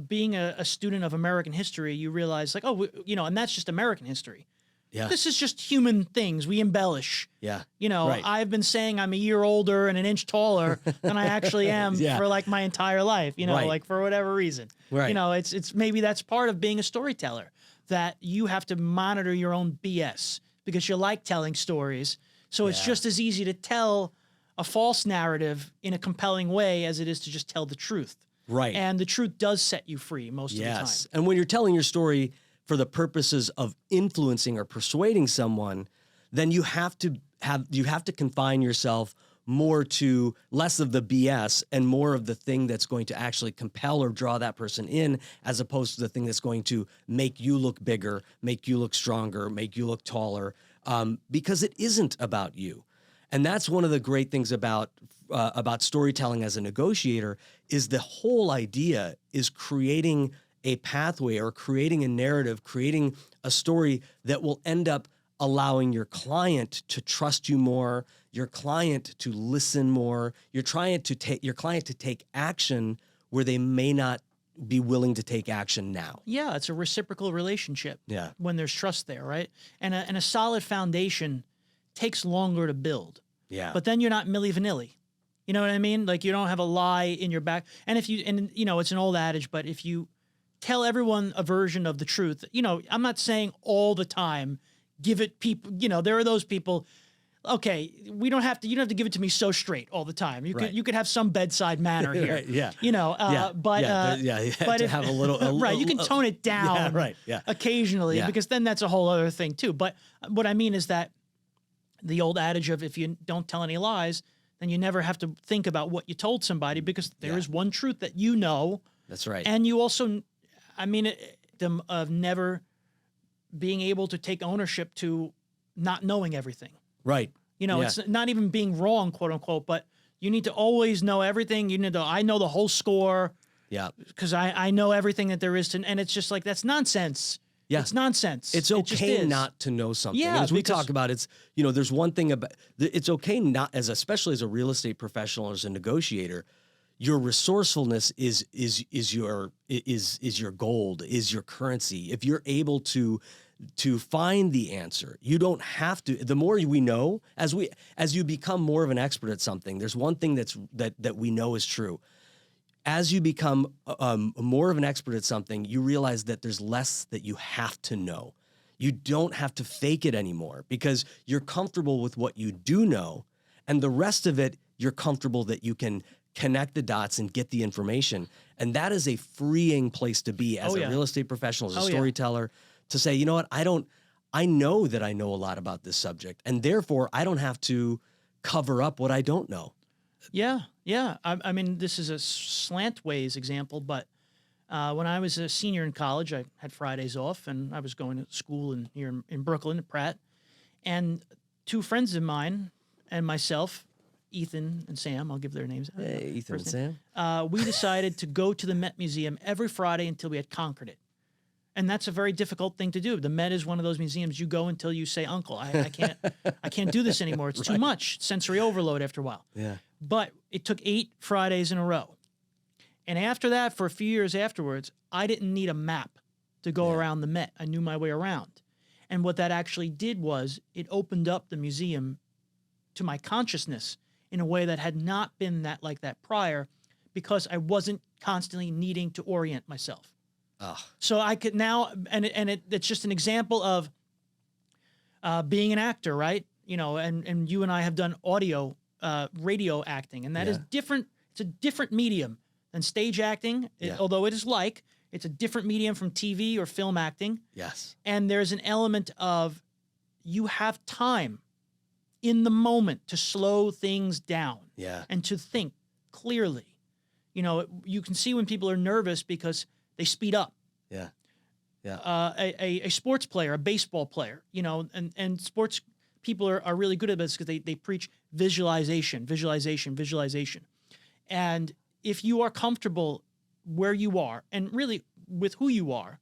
B: Being a student of American history, you realize and that's just American history. Yeah. This is just human things. We embellish. Yeah. I've been saying I'm a year older and an inch taller than I actually am for my entire life, for whatever reason. Right. It's maybe that's part of being a storyteller, that you have to monitor your own BS because you like telling stories. So it's just as easy to tell a false narrative in a compelling way as it is to just tell the truth. Right. And the truth does set you free most of the time. Yes.
A: And when you're telling your story for the purposes of influencing or persuading someone, then you have to confine yourself more to less of the BS and more of the thing that's going to actually compel or draw that person in, as opposed to the thing that's going to make you look bigger, make you look stronger, make you look taller, because it isn't about you. And that's one of the great things about about storytelling as a negotiator is the whole idea is creating a pathway or creating a narrative, creating a story that will end up allowing your client to trust you more, your client to listen more, your client to take action where they may not be willing to take action now.
B: Yeah, it's a reciprocal relationship.
A: Yeah.
B: When there's trust there, right? And a solid foundation takes longer to build.
A: Yeah.
B: But then you're not Milli Vanilli. You know what I mean? Like you don't have a lie in your back. And it's an old adage, but if you tell everyone a version of the truth, I'm not saying all the time, give it people, there are those people, okay, you don't have to give it to me so straight all the time. You could have some bedside manner here.
A: Right, yeah.
B: But
A: to have a little
B: right, you can tone it down occasionally because then that's a whole other thing too. But what I mean is that the old adage of if you don't tell any lies, then you never have to think about what you told somebody because there is one truth that you know.
A: That's right.
B: And you also, of never being able to take ownership to not knowing everything.
A: Right.
B: It's not even being wrong, quote unquote, but you need to always know everything. I know the whole score.
A: Yeah.
B: Because I know everything that there is to, and it's just like, that's nonsense. Yeah. It's nonsense.
A: It's okay not to know something.
B: Yeah,
A: and as we talk about, there's one thing about, it's okay not, especially as a real estate professional, as a negotiator, your resourcefulness is your gold, is your currency. If you're able to find the answer, you don't have to. The more we know, as you become more of an expert at something, there's one thing that we know is true. As you become more of an expert at something, you realize that there's less that you have to know. You don't have to fake it anymore because you're comfortable with what you do know, and the rest of it, you're comfortable that you can connect the dots and get the information. And that is a freeing place to be as a real estate professional, as a storyteller, to say, you know what, I know that I know a lot about this subject, and therefore I don't have to cover up what I don't know.
B: Yeah. I mean, this is a slantways example, but when I was a senior in college, I had Fridays off, and I was going to school here in Brooklyn at Pratt, and two friends of mine and myself, Ethan and Sam, I'll give their names.
A: Hey, Ethan and Sam.
B: We decided to go to the Met Museum every Friday until we had conquered it. And that's a very difficult thing to do. The Met is one of those museums you go until you say, "Uncle, I can't do this anymore. It's too much sensory overload after a while."
A: Yeah.
B: But it took 8 Fridays in a row. And after that, for a few years afterwards, I didn't need a map to go around the Met. I knew my way around. And what that actually did was it opened up the museum to my consciousness in a way that had not been like that prior, because I wasn't constantly needing to orient myself. So I could now, it's just an example of being an actor, right? And you and I have done radio acting, and that is different. It's a different medium than stage acting, although it's a different medium from TV or film acting.
A: Yes.
B: And there's an element of you have time in the moment to slow things down and to think clearly. You can see when people are nervous because they speed up.
A: Yeah.
B: A sports player, a baseball player, and sports people are really good at this because they preach visualization. And if you are comfortable where you are and really with who you are,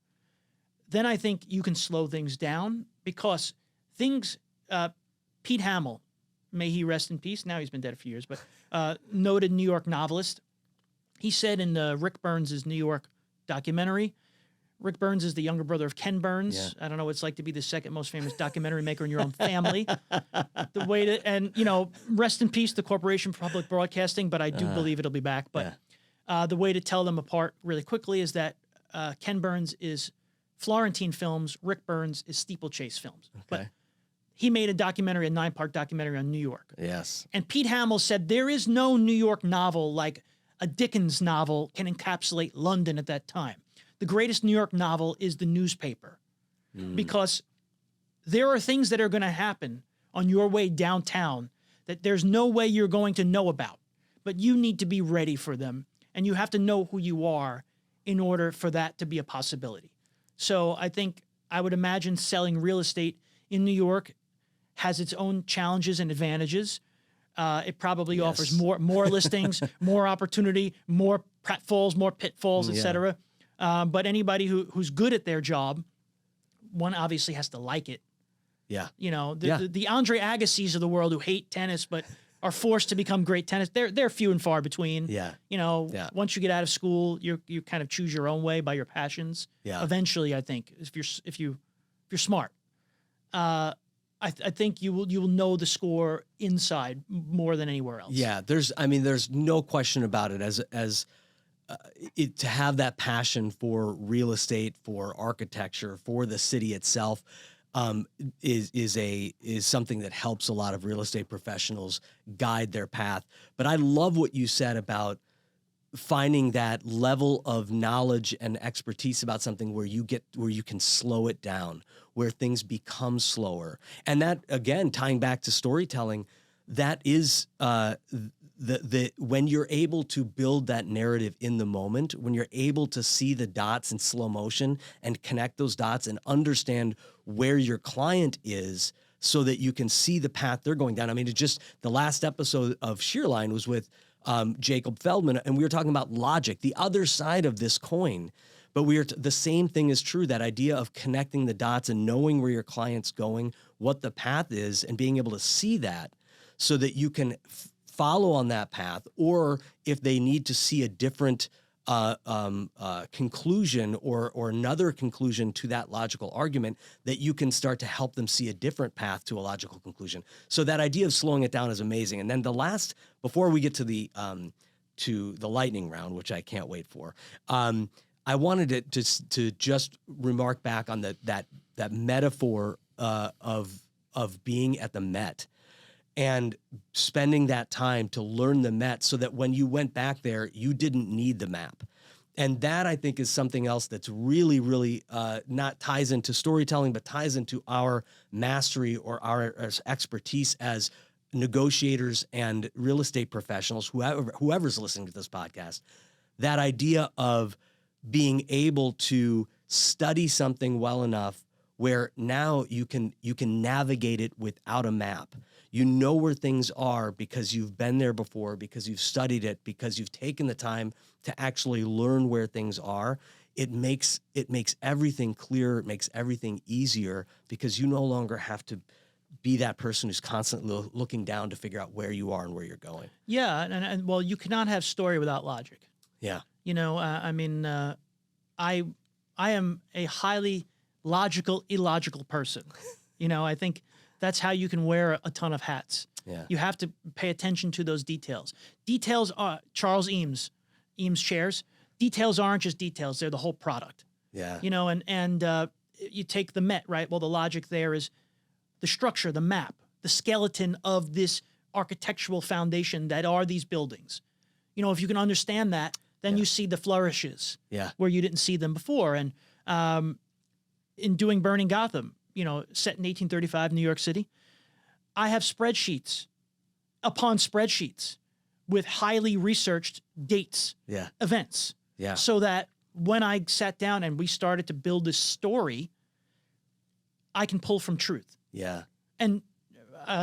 B: then I think you can slow things down because Pete Hamill, may he rest in peace. Now he's been dead a few years, but noted New York novelist. He said in Rick Burns' New York documentary, Rick Burns is the younger brother of Ken Burns. Yeah. I don't know what it's like to be the second most famous documentary maker in your own family. Rest in peace, the Corporation for Public Broadcasting, but I do believe it'll be back. But the way to tell them apart really quickly is that Ken Burns is Florentine films, Rick Burns is steeplechase films. Okay. But he made a 9-part documentary on New York.
A: Yes.
B: And Pete Hamill said there is no New York novel like a Dickens novel can encapsulate London at that time. The greatest New York novel is the newspaper, because there are things that are going to happen on your way downtown that there's no way you're going to know about, but you need to be ready for them, and you have to know who you are in order for that to be a possibility. So I would imagine selling real estate in New York has its own challenges and advantages. It probably
A: Yes.
B: offers more listings, more opportunity, more pratfalls, more pitfalls, et cetera. But anybody who's good at their job, one obviously has to like it.
A: Yeah.
B: You know, the Andre Agassi's of the world who hate tennis but are forced to become great tennis. They're few and far between.
A: Yeah.
B: You know,
A: Yeah.
B: once you get out of school, you kind of choose your own way by your passions.
A: Yeah.
B: Eventually, I think if you're smart, I think you will know the score inside more than anywhere else.
A: Yeah, there's no question about it. To have that passion for real estate, for architecture, for the city itself, is something that helps a lot of real estate professionals guide their path. But I love what you said about finding that level of knowledge and expertise about something where you can slow it down, where things become slower. And that, again, tying back to storytelling, that is when you're able to build that narrative in the moment, when you're able to see the dots in slow motion and connect those dots and understand where your client is so that you can see the path they're going down. I mean, the last episode of Shear Line was with Jacob Feldman, and we were talking about logic, the other side of this coin. But the same thing is true, that idea of connecting the dots and knowing where your client's going, what the path is, and being able to see that so that you can follow on that path, or if they need to see a different conclusion or another conclusion to that logical argument, that you can start to help them see a different path to a logical conclusion. So that idea of slowing it down is amazing. And then before we get to the lightning round, which I can't wait for, I wanted to just remark back on that metaphor of being at the Met and spending that time to learn the Met so that when you went back there, you didn't need the map. And that, I think, is something else that's really, really not ties into storytelling, but ties into our mastery or our expertise as negotiators and real estate professionals, whoever's listening to this podcast. That idea of being able to study something well enough where now you can navigate it without a map. You know where things are because you've been there before, because you've studied it, because you've taken the time to actually learn where things are. It makes everything clearer. It makes everything easier because you no longer have to be that person who's constantly looking down to figure out where you are and where you're going.
B: Yeah, and well, you cannot have story without logic.
A: Yeah.
B: You know, I am a highly logical, illogical person. You know, I think that's how you can wear a ton of hats.
A: Yeah.
B: You have to pay attention to those details. Details are Charles Eames chairs. Details aren't just details; they're the whole product.
A: Yeah.
B: You know, and you take the Met, right? Well, the logic there is the structure, the map, the skeleton of this architectural foundation that are these buildings. You know, if you can understand that, then you see the flourishes where you didn't see them before. And in doing Burning Gotham, you know, set in 1835 New York City, I have spreadsheets upon spreadsheets with highly researched dates, events.
A: Yeah.
B: So that when I sat down and we started to build this story, I can pull from truth.
A: Yeah.
B: And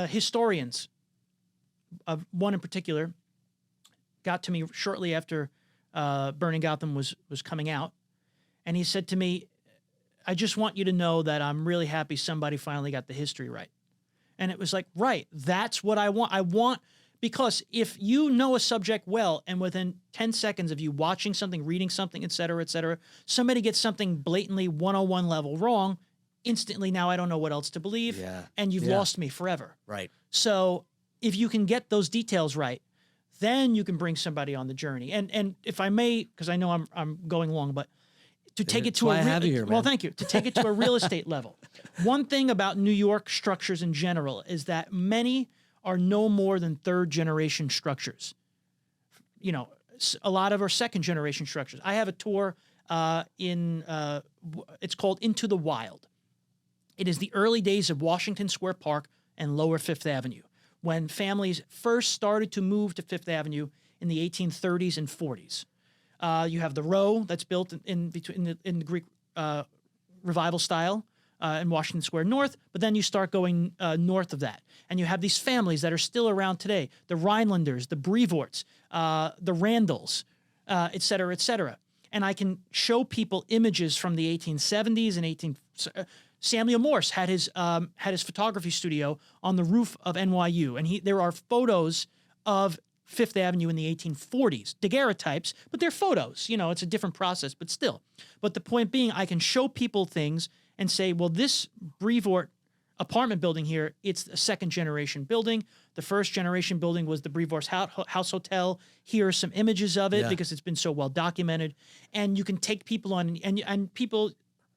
B: historians, one in particular, got to me shortly after Burning Gotham was coming out, and he said to me, I just want you to know that I'm really happy somebody finally got the history right. And it was like, right, that's what I want. Because if you know a subject well, and within 10 seconds of you watching something, reading something, et cetera, somebody gets something blatantly 101 level wrong, instantly now I don't know what else to believe, and you've lost me forever.
A: Right.
B: So if you can get those details right, then you can bring somebody on the journey. And if I may, because I know I'm going long, but to take it to
A: why I have you here, man.
B: well, thank you. To take it to a real estate level. One thing about New York structures in general is that many are no more than third generation structures. You know, a lot of are second generation structures. I have a tour it's called Into the Wild. It is the early days of Washington Square Park and Lower Fifth Avenue, when families first started to move to Fifth Avenue in the 1830s and 40s. You have the row that's built in the Greek Revival style. in Washington Square North, but then you start going north of that. And you have these families that are still around today, the Rhinelanders, the Brevorts, the Randalls, et cetera, et cetera. And I can show people images from the 1870s and Samuel Morse had his photography studio on the roof of NYU, and there are photos of Fifth Avenue in the 1840s, daguerreotypes, but they're photos. It's a different process, but still. But the point being, I can show people things and say, well, this Brevoort apartment building here, it's a second-generation building. The first-generation building was the Brevort's House Hotel. Here are some images of it because it's been so well documented. And you can take people on, and people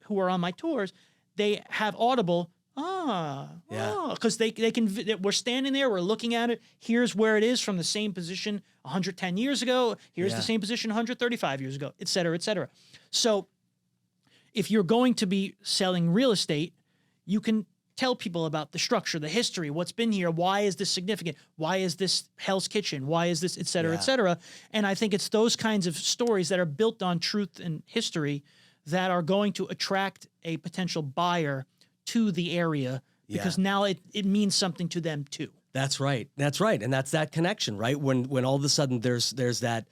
B: who are on my tours, they have audible, because they can, we're standing there, we're looking at it. Here's where it is from the same position 110 years ago. Here's the same position 135 years ago, et cetera, et cetera. So if you're going to be selling real estate, you can tell people about the structure, the history, what's been here, why is this significant, why is this Hell's Kitchen, why is this, et cetera, et cetera. And I think it's those kinds of stories that are built on truth and history that are going to attract a potential buyer to the area, because now it means something to them too. That's right. That's right. And that's that connection, right? When all of a sudden there's that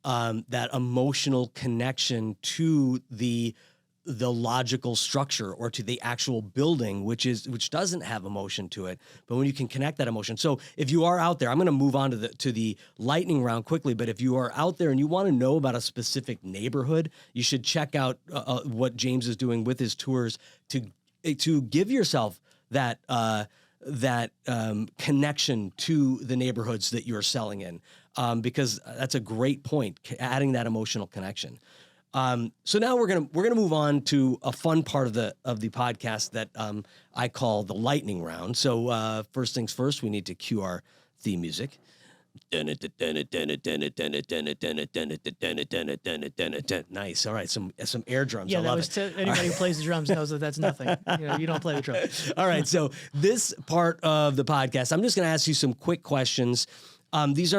B: that emotional connection to the logical structure or to the actual building, which doesn't have emotion to it, but when you can connect that emotion. So if you are out there, I'm going to move on to the lightning round quickly, but if you are out there and you want to know about a specific neighborhood, you should check out what James is doing with his tours to give yourself that connection to the neighborhoods that you're selling in, because that's a great point, adding that emotional connection. So now we're gonna move on to a fun part of the podcast that I call the lightning round. So first things first, we need to cue our theme music. Nice. All right, some air drums. Yeah,
A: I love
B: that was anybody who plays the drums knows that that's nothing. You don't play the drums.
A: All right, so this part of the podcast, I'm just going to ask you some quick questions. These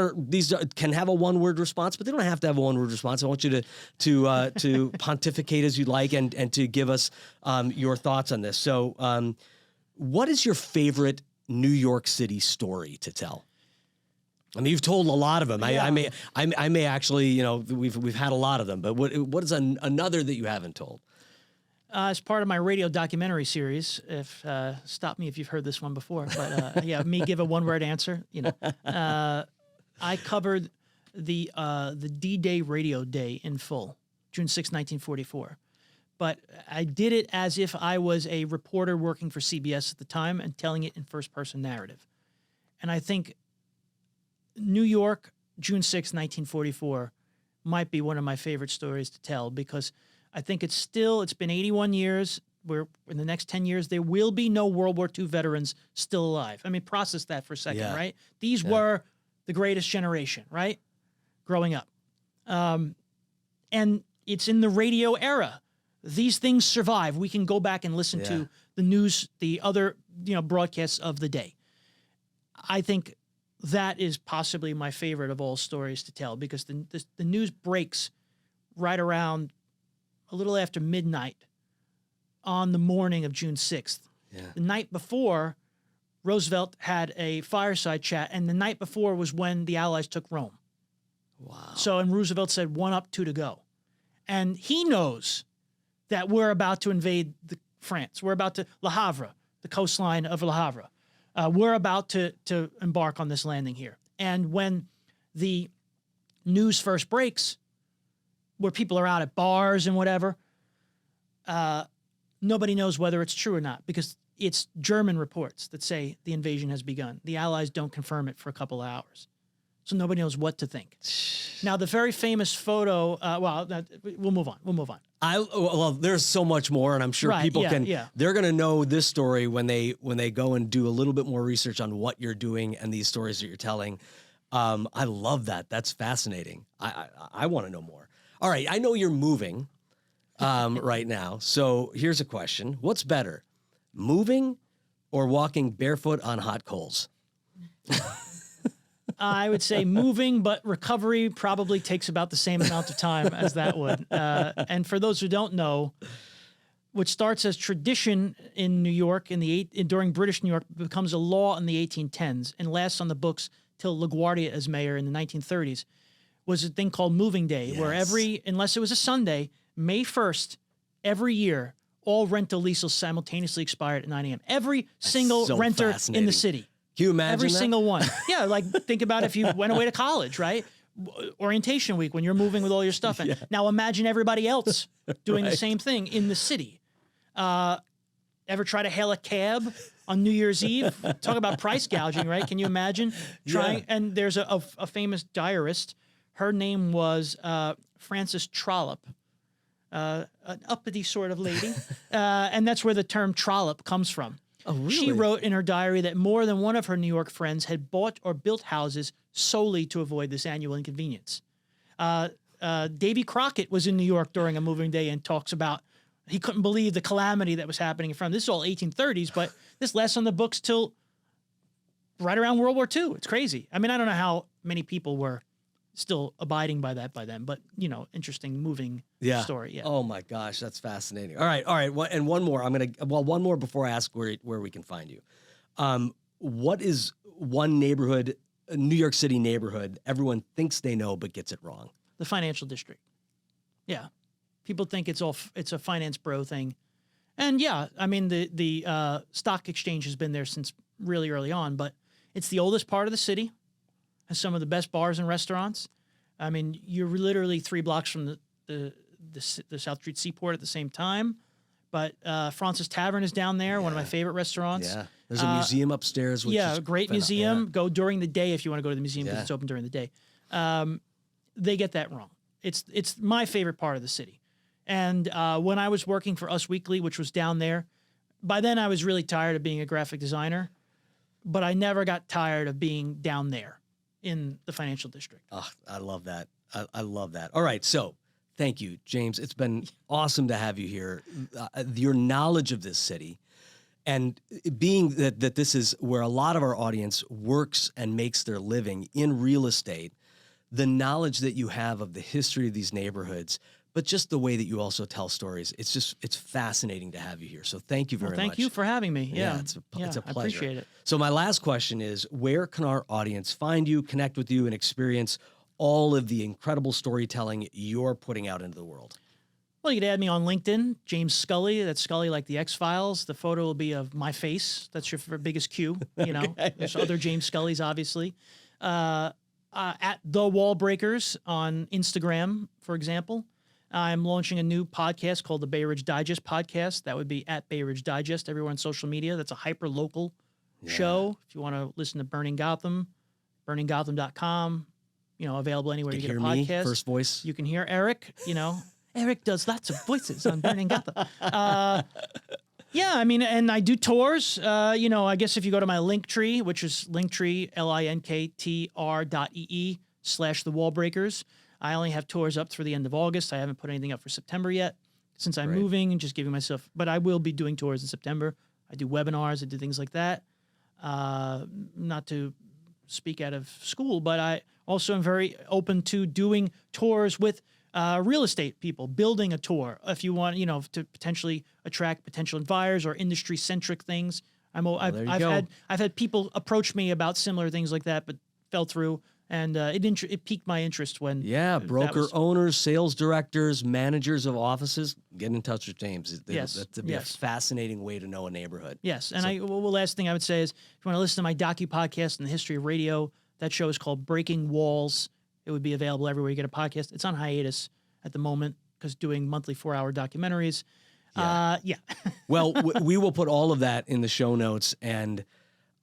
A: can have a one-word response, but they don't have to have a one-word response. I want you to pontificate as you'd like and to give us your thoughts on this. So, what is your favorite New York City story to tell? I mean, you've told a lot of them. Yeah. I may actually, we've had a lot of them, but what is another that you haven't told?
B: As part of my radio documentary series, stop me if you've heard this one before, but me give a one-word answer. I covered the D-Day Radio Day in full, June 6, 1944. But I did it as if I was a reporter working for CBS at the time and telling it in first-person narrative. And I think New York, June 6, 1944, might be one of my favorite stories to tell, because I think it's been 81 years, where in the next 10 years, there will be no World War II veterans still alive. I mean, process that for a second, right? These were the greatest generation, right? Growing up. And it's in the radio era. These things survive. We can go back and listen to the news, the other, broadcasts of the day. I think that is possibly my favorite of all stories to tell, because the news breaks right around a little after midnight on the morning of June 6th. Yeah. The night before, Roosevelt had a fireside chat, and the night before was when the Allies took Rome. Wow. So, and Roosevelt said 1 up, 2 to go. And he knows that we're about to invade France. We're about to Le Havre, the coastline of Le Havre. We're about to embark on this landing here. And when the news first breaks, where people are out at bars and whatever, nobody knows whether it's true or not, because it's German reports that say the invasion has begun. The Allies don't confirm it for a couple of hours. So nobody knows what to think. Now, the very famous photo, we'll move on. Well,
A: there's so much more, and I'm sure people they're going to know this story when they go and do a little bit more research on what you're doing and these stories that you're telling. I love that. That's fascinating. I want to know more. All right, I know you're moving right now, so here's a question. What's better, moving or walking barefoot on hot coals?
B: I would say moving, but recovery probably takes about the same amount of time as that would. And for those who don't know, what starts as tradition in New York during British New York becomes a law in the 1810s and lasts on the books till LaGuardia as mayor in the 1930s, was a thing called Moving Day, where unless it was a Sunday, May 1st, every year, all rental leases simultaneously expired at 9 a.m. Every single renter in the city.
A: Can you imagine
B: Every
A: that?
B: single one. Yeah, like think about if you went away to college, right? Orientation week when you're moving with all your stuff in. Now imagine everybody else doing the same thing in the city. Ever try to hail a cab on New Year's Eve? Talk about price gouging, right? Can you imagine trying? Yeah. And there's a famous diarist. Her name was Frances Trollope, an uppity sort of lady. And that's where the term trollop comes from.
A: Oh, really?
B: She wrote in her diary that more than one of her New York friends had bought or built houses solely to avoid this annual inconvenience. Davy Crockett was in New York during a moving day and talks about he couldn't believe the calamity that was happening in front. This is all 1830s, but this lasts on the books till right around World War II. It's crazy. I mean, I don't know how many people were still abiding by that by then, but interesting moving story. Yeah.
A: Oh my gosh, that's fascinating. All right. Well, and one more. One more before I ask where we can find you. What is one neighborhood, a New York City neighborhood, everyone thinks they know but gets it wrong?
B: The financial district. Yeah. People think it's a finance bro thing. And yeah, I mean, the stock exchange has been there since really early on, but it's the oldest part of the city, has some of the best bars and restaurants. I mean, you're literally 3 blocks from the South Street Seaport at the same time. But Francis Tavern is down there, one of my favorite restaurants.
A: Yeah, there's a museum upstairs. Which is
B: a great museum. Yeah. Go during the day if you want to go to the museum because it's open during the day. They get that wrong. It's my favorite part of the city. And when I was working for Us Weekly, which was down there, by then I was really tired of being a graphic designer, but I never got tired of being down there in the financial district.
A: Oh, I love that. I love that. All right, so thank you, James. It's been awesome to have you here. Your knowledge of this city, and being that this is where a lot of our audience works and makes their living in real estate, the knowledge that you have of the history of these neighborhoods, but just the way that you also tell stories, it's fascinating to have you here. So thank you very much.
B: Thank you for having me. Yeah,
A: it's a pleasure.
B: I appreciate it.
A: So my last question is, where can our audience find you, connect with you, and experience all of the incredible storytelling you're putting out into the world?
B: Well, you can add me on LinkedIn, James Scully. That's Scully like the X-Files. The photo will be of my face. That's your biggest cue. There's other James Scullys, obviously. At The Wall Breakers on Instagram, for example. I'm launching a new podcast called the Bay Ridge Digest podcast. That would be at Bay Ridge Digest everywhere on social media. That's a hyper-local show. If you want to listen to Burning Gotham, burninggotham.com, available anywhere you get a podcast.
A: Me, first voice.
B: You can hear Eirik, Eirik does lots of voices on Burning Gotham. Yeah, I mean, and I do tours. I guess if you go to my Linktree, which is Linktree, linktr.ee/The Wall Breakers, I only have tours up through the end of August. I haven't put anything up for September yet since I'm moving and just giving myself, but I will be doing tours in September. I do webinars, I do things like that. Not to speak out of school, but I also am very open to doing tours with real estate people, building a tour. If you want, to potentially attract potential buyers or industry-centric things. I've had people approach me about similar things like that, but fell through. And it piqued my interest when
A: broker owners, sales directors, managers of offices, get in touch with James. That's a fascinating way to know a neighborhood.
B: Yes, and the last thing I would say is, if you want to listen to my docu-podcast on the history of radio, that show is called Breaking Walls. It would be available everywhere you get a podcast. It's on hiatus at the moment because doing monthly 4-hour documentaries.
A: Well, we will put all of that in the show notes, and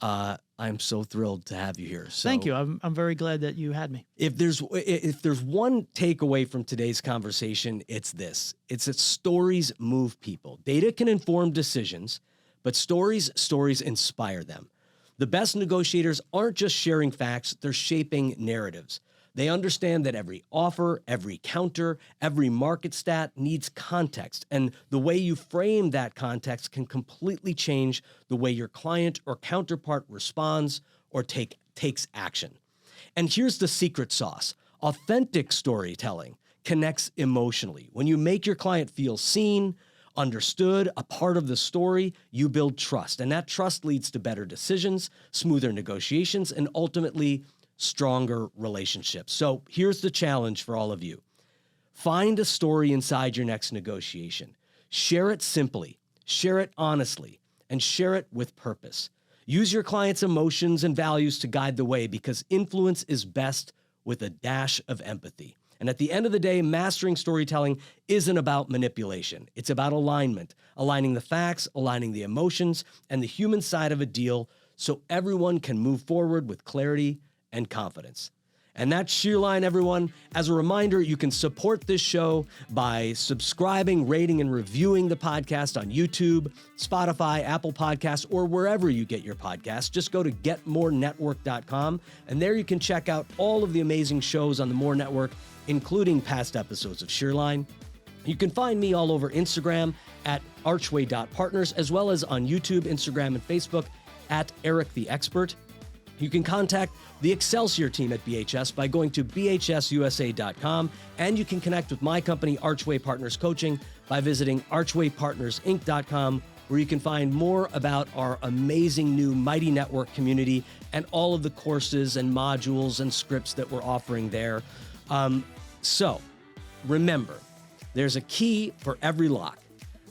A: I'm so thrilled to have you here. So,
B: thank you. I'm very glad that you had me.
A: If there's one takeaway from today's conversation, it's this. It's that stories move people. Data can inform decisions, but stories inspire them. The best negotiators aren't just sharing facts, they're shaping narratives. They understand that every offer, every counter, every market stat needs context, and the way you frame that context can completely change the way your client or counterpart responds or takes action. And here's the secret sauce. Authentic storytelling connects emotionally. When you make your client feel seen, understood, a part of the story, you build trust. And that trust leads to better decisions, smoother negotiations, and ultimately stronger relationships. So here's the challenge for all of you. Find a story inside your next negotiation. Share it simply, share it honestly, and share it with purpose. Use your client's emotions and values to guide the way, because influence is best with a dash of empathy. And at the end of the day, mastering storytelling isn't about manipulation. It's about alignment, aligning the facts, aligning the emotions, and the human side of a deal so everyone can move forward with clarity and confidence. And that's Shear Line, everyone. As a reminder, you can support this show by subscribing, rating, and reviewing the podcast on YouTube, Spotify, Apple Podcasts, or wherever you get your podcasts. Just go to getmorenetwork.com, and there you can check out all of the amazing shows on the More Network, including past episodes of Shear Line. You can find me all over Instagram at archway.partners, as well as on YouTube, Instagram, and Facebook at Eirik the Expert. You can contact the Excelsior team at BHS by going to bhsusa.com, and you can connect with my company, Archway Partners Coaching, by visiting archwaypartnersinc.com, where you can find more about our amazing new Mighty Network community and all of the courses and modules and scripts that we're offering there. So remember, there's a key for every lock,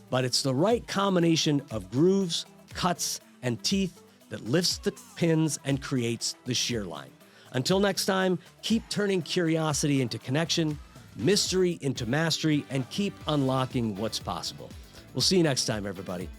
A: but it's the right combination of grooves, cuts, and teeth that lifts the pins and creates the shear line. Until next time, keep turning curiosity into connection, mystery into mastery, and keep unlocking what's possible. We'll see you next time, everybody.